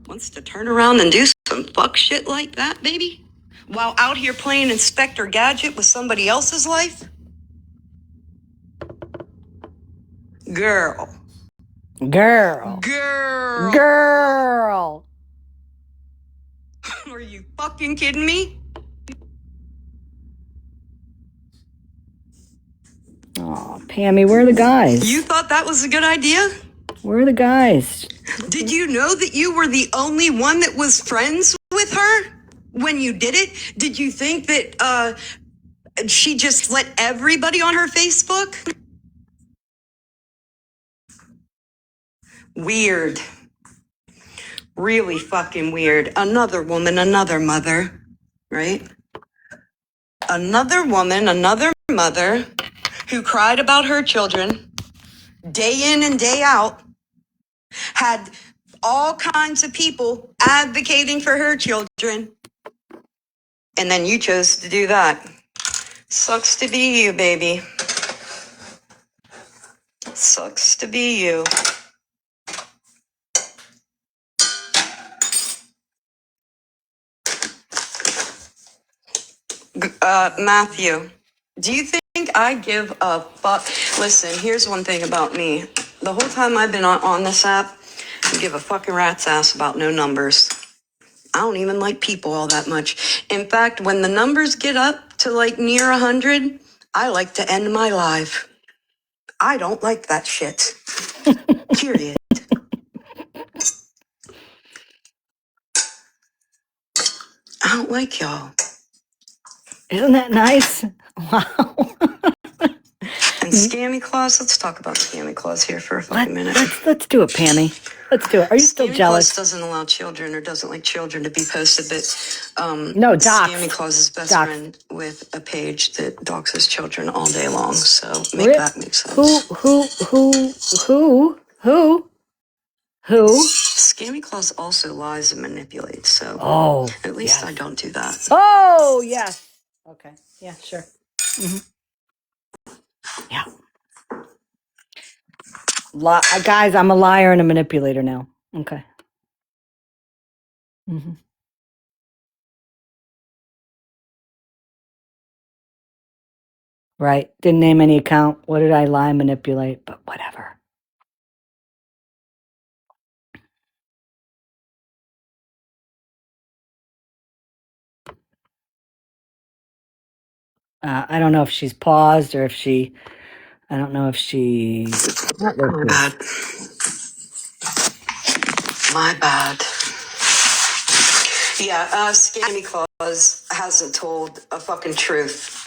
Wants to turn around and do some fuck shit like that, baby? While out here playing Inspector Gadget with somebody else's life? Girl. Girl. Are you fucking kidding me? Pammy, where are the guys? You thought that was a good idea? Where are the guys? Did you know that you were the only one that was friends with her when you did it? Did you think that she just let everybody on her Facebook? Weird. Really fucking weird. Another woman, another mother, right? Another woman, another mother who cried about her children day in and day out, had all kinds of people advocating for her children, and then you chose to do that. Sucks to be you, baby. Sucks to be you. Matthew, do you think I give a fuck? Listen, here's one thing about me. The whole time I've been on this app, I give a fucking rat's ass about no numbers. I don't even like people all that much. In fact, when the numbers get up to like near 100, I like to end my life. I don't like that shit. Period. I don't like y'all. Isn't that nice? Wow. And Scammy Claus, let's talk about Scammy Claus here for a fucking minute. Let's do it, Pammy. Let's do it. Are you still Scammy jealous? Claus doesn't allow children or doesn't like children to be posted, but No, doxed. Scammy Claus is best Doxed. friend with a page that doxes children all day long. So that make sense. Who? Scammy Claus also lies and manipulates. So at least I don't do that. Oh, yes. Okay. Yeah, sure. Yeah. Guys, I'm a liar and a manipulator now. Okay. Right. Didn't name any account. What did I lie and manipulate? But whatever. I don't know if she's paused or if she. I don't know if she. My bad. My bad. Yeah, Scammy Claus hasn't told a fucking truth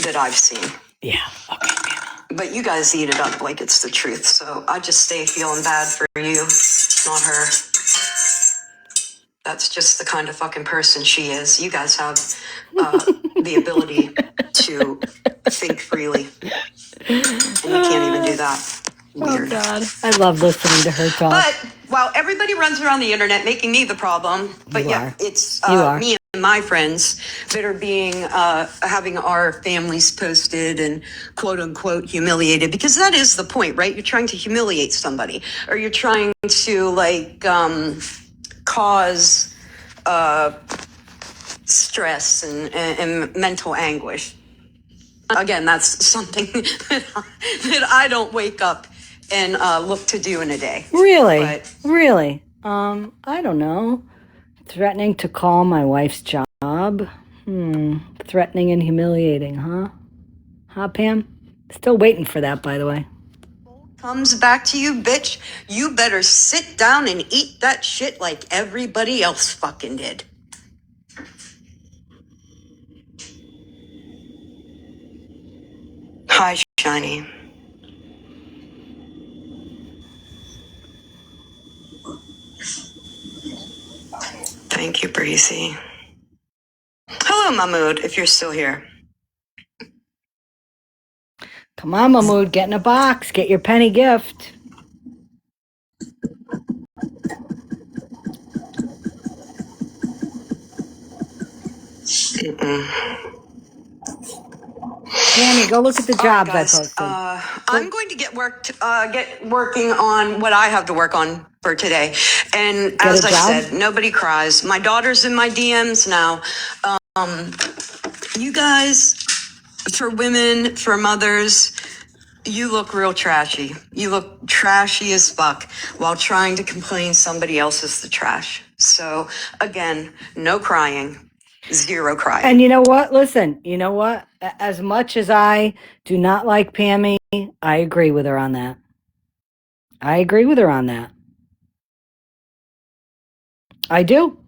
that I've seen. Yeah. Okay. But you guys eat it up like it's the truth, so I just stay feeling bad for you, not her. That's just the kind of fucking person she is. You guys have the ability to think freely, and you can't even do that. Weird. Oh God, I love listening to her talk. But while everybody runs around the internet making me the problem, but it's me and my friends that are being having our families posted and quote unquote humiliated, because that is the point, right? You're trying to humiliate somebody, or you're trying to like cause stress and mental anguish. Again, that's something that I don't wake up and look to do in a day. Really? Really? I don't know. Threatening to call my wife's job? Threatening and humiliating, huh? Huh, Pam? Still waiting for that, by the way. Comes back to you, bitch, you better sit down and eat that shit like everybody else fucking did. Hi, Shiny. Thank you, Breezy. Hello, Mahmood, if you're still here. Come on, Mahmood, get in a box. Get your penny gift. Tammy, go look at the jobs I posted. I'm going to get working on what I have to work on for today. And as I said, nobody cries. My daughter's in my DMs now. You guys, for women, for mothers, you look real trashy. You look trashy as fuck while trying to complain somebody else is the trash. So again, no crying. Zero cry. And you know what? Listen, you know what? As much as I do not like Pammy, I agree with her on that. I agree with her on that. I do.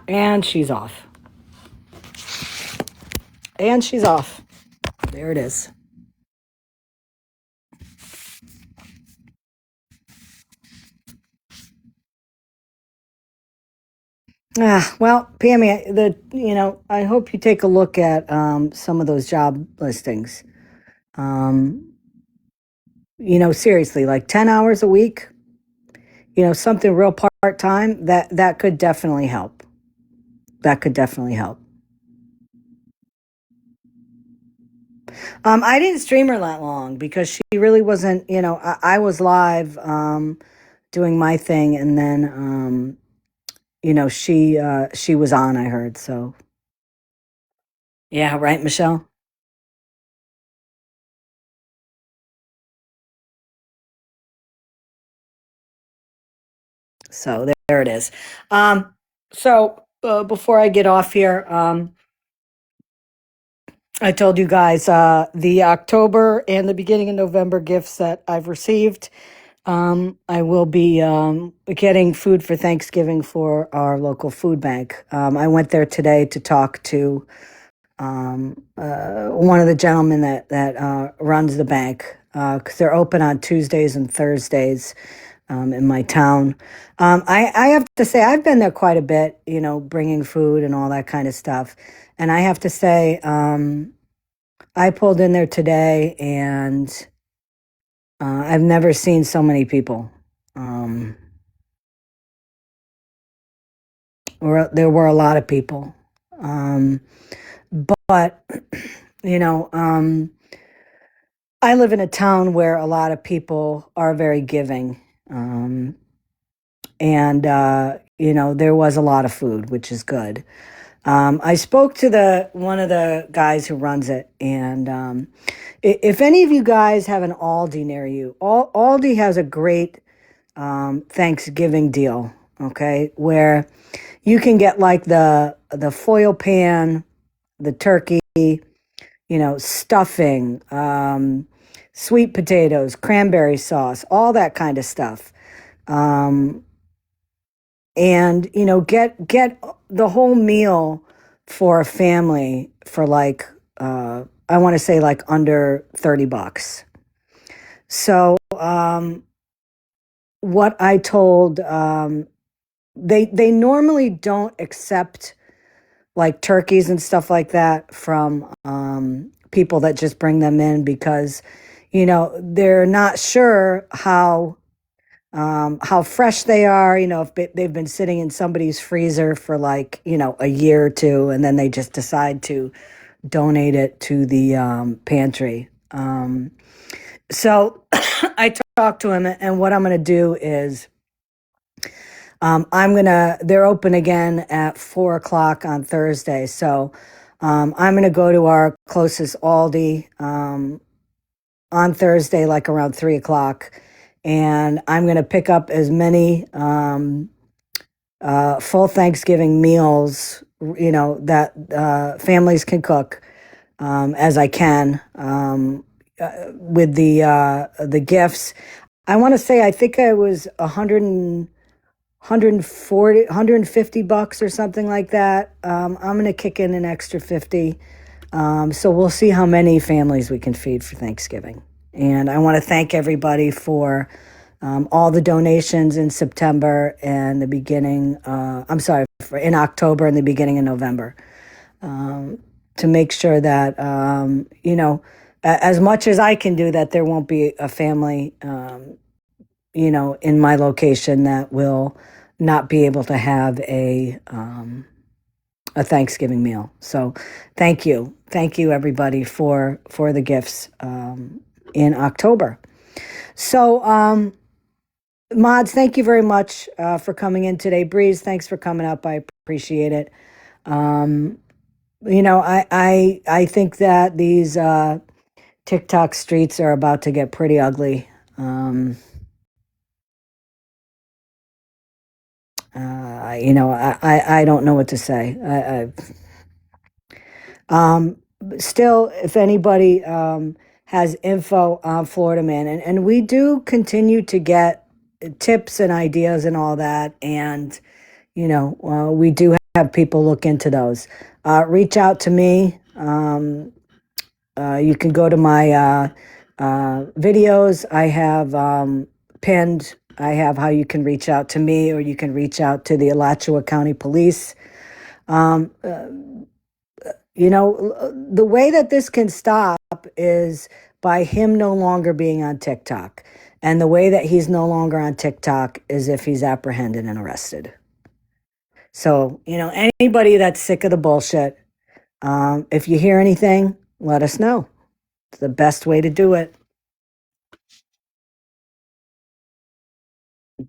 And she's off. And she's off. There it is. Well, Pammy, I hope you take a look at some of those job listings. Seriously, like 10 hours a week, something real part-time, that could definitely help. That could definitely help. I didn't stream her that long because she really wasn't, I was live doing my thing, and then she was on, I heard. So yeah, right, Michelle? So there it is. Before I get off here, I told you guys the October and the beginning of November gifts that I've received. I will be getting food for Thanksgiving for our local food bank. I went there today to talk to one of the gentlemen that runs the bank, because they're open on Tuesdays and Thursdays in my town. I have to say, I've been there quite a bit, bringing food and all that kind of stuff. And I have to say, I pulled in there today, and I've never seen so many people. There were a lot of people. But, you know, I live in a town where a lot of people are very giving. There was a lot of food, which is good. I spoke to one of the guys who runs it, and if any of you guys have an Aldi near you, Aldi has a great Thanksgiving deal, okay, where you can get like the foil pan, the turkey, stuffing, sweet potatoes, cranberry sauce, all that kind of stuff. And get the whole meal for a family for like I want to say like under $30. So what I told they normally don't accept like turkeys and stuff like that from people that just bring them in, because they're not sure how fresh they are, if they've been sitting in somebody's freezer for like, a year or two, and then they just decide to donate it to the pantry. So I talked to him, and what I'm going to do is they're open again at 4 o'clock on Thursday. So I'm going to go to our closest Aldi on Thursday, like around 3 o'clock. And I'm going to pick up as many full Thanksgiving meals, that families can cook as I can with the gifts. I want to say, I think I was 150 bucks or something like that. I'm going to kick in an extra 50. So we'll see how many families we can feed for Thanksgiving. And I want to thank everybody for all the donations in September and the beginning, in October and the beginning of November, to make sure that, as much as I can do, that there won't be a family, in my location that will not be able to have a Thanksgiving meal. So thank you everybody for the gifts in October. So mods, thank you very much for coming in today. Breeze, thanks for coming up. I appreciate it. I think that these TikTok streets are about to get pretty ugly. I don't know what to say. Still, if anybody has info on Florida Man, and we do continue to get tips and ideas and all that, and we do have people look into those. Reach out to me. You can go to my videos. I have pinned. I have how you can reach out to me, or you can reach out to the Alachua County Police. The way that this can stop is by him no longer being on TikTok. And the way that he's no longer on TikTok is if he's apprehended and arrested. So, anybody that's sick of the bullshit, if you hear anything, let us know. It's the best way to do it.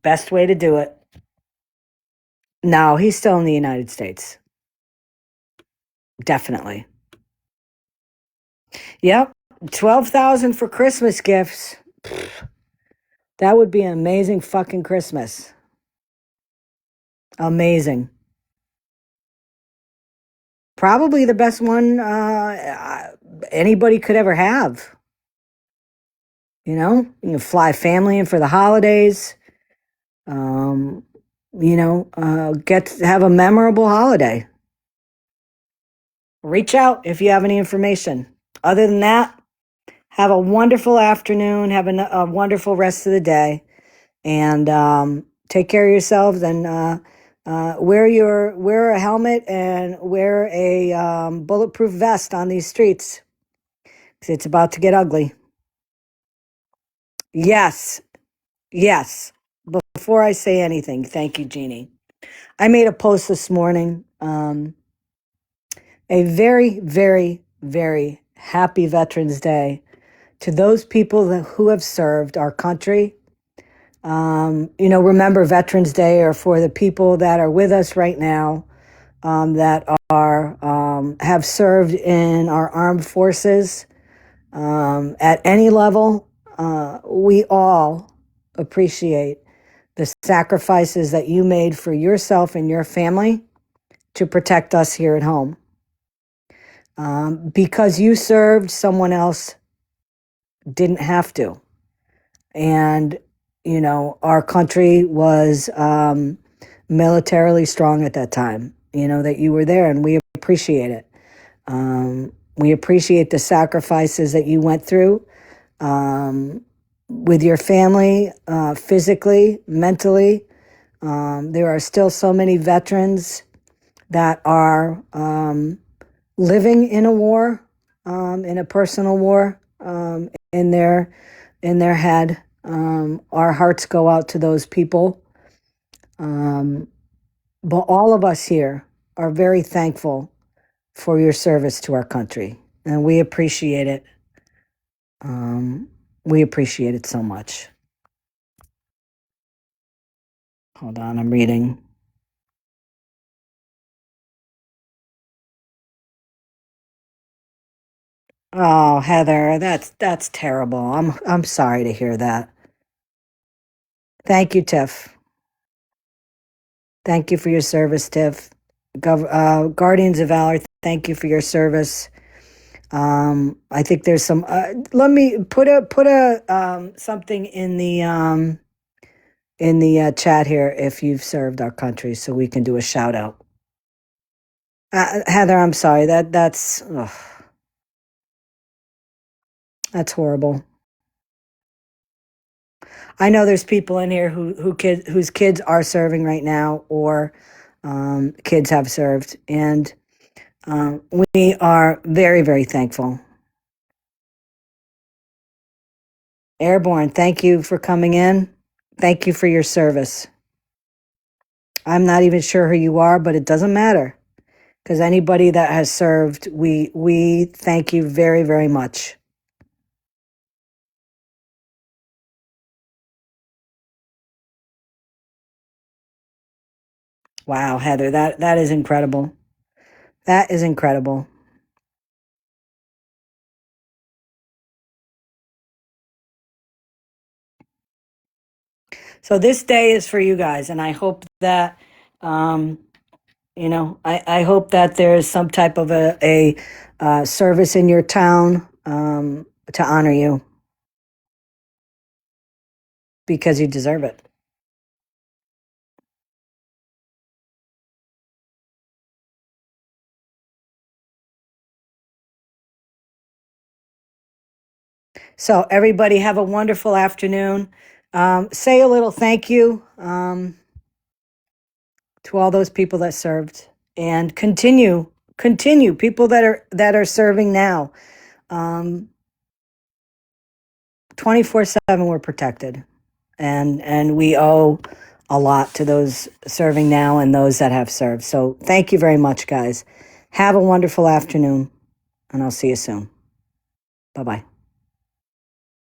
Best way to do it. No, he's still in the United States. Definitely. Yep. 12,000 for Christmas gifts. That would be an amazing fucking Christmas. Amazing. Probably the best one anybody could ever have. You can fly family in for the holidays. Get to have a memorable holiday. Reach out if you have any information. Other than that, have a wonderful afternoon. Have a wonderful rest of the day. And take care of yourselves, and wear a helmet and wear a bulletproof vest on these streets, because it's about to get ugly. Yes. Before I say anything, thank you, Jeannie. I made a post this morning. A very, very, very happy Veterans Day to those people who have served our country. Remember, Veterans Day are for the people that are with us right now, that have served in our armed forces at any level. We all appreciate the sacrifices that you made for yourself and your family to protect us here at home. Because you served, someone else didn't have to. And, our country was militarily strong at that time, that you were there, and we appreciate it. We appreciate the sacrifices that you went through with your family, physically, mentally. There are still so many veterans that are living in a war, in a personal war, in their head. Our hearts go out to those people. But all of us here are very thankful for your service to our country, and we appreciate it. We appreciate it so much. Hold on, I'm reading. Oh, Heather, that's terrible. I'm sorry to hear that. Thank you, Tiff. Thank you for your service, Tiff. Guardians of Valor, thank you for your service. I think there's some. Let me put a something in the chat here if you've served our country, so we can do a shout out. Heather, I'm sorry. That's horrible. I know there's people in here whose kids are serving right now, or kids have served, and we are very, very thankful. Airborne, thank you for coming in. Thank you for your service. I'm not even sure who you are, but it doesn't matter, because anybody that has served, we thank you very, very much. Wow, Heather, that is incredible. That is incredible. So this day is for you guys, and I hope that, I hope that there's some type of a service in your town to honor you because you deserve it. So everybody have a wonderful afternoon. Say a little thank you to all those people that served, and continue people that are serving now. 24/7 we're protected, and we owe a lot to those serving now and those that have served. So thank you very much, guys. Have a wonderful afternoon, and I'll see you soon. Bye-bye.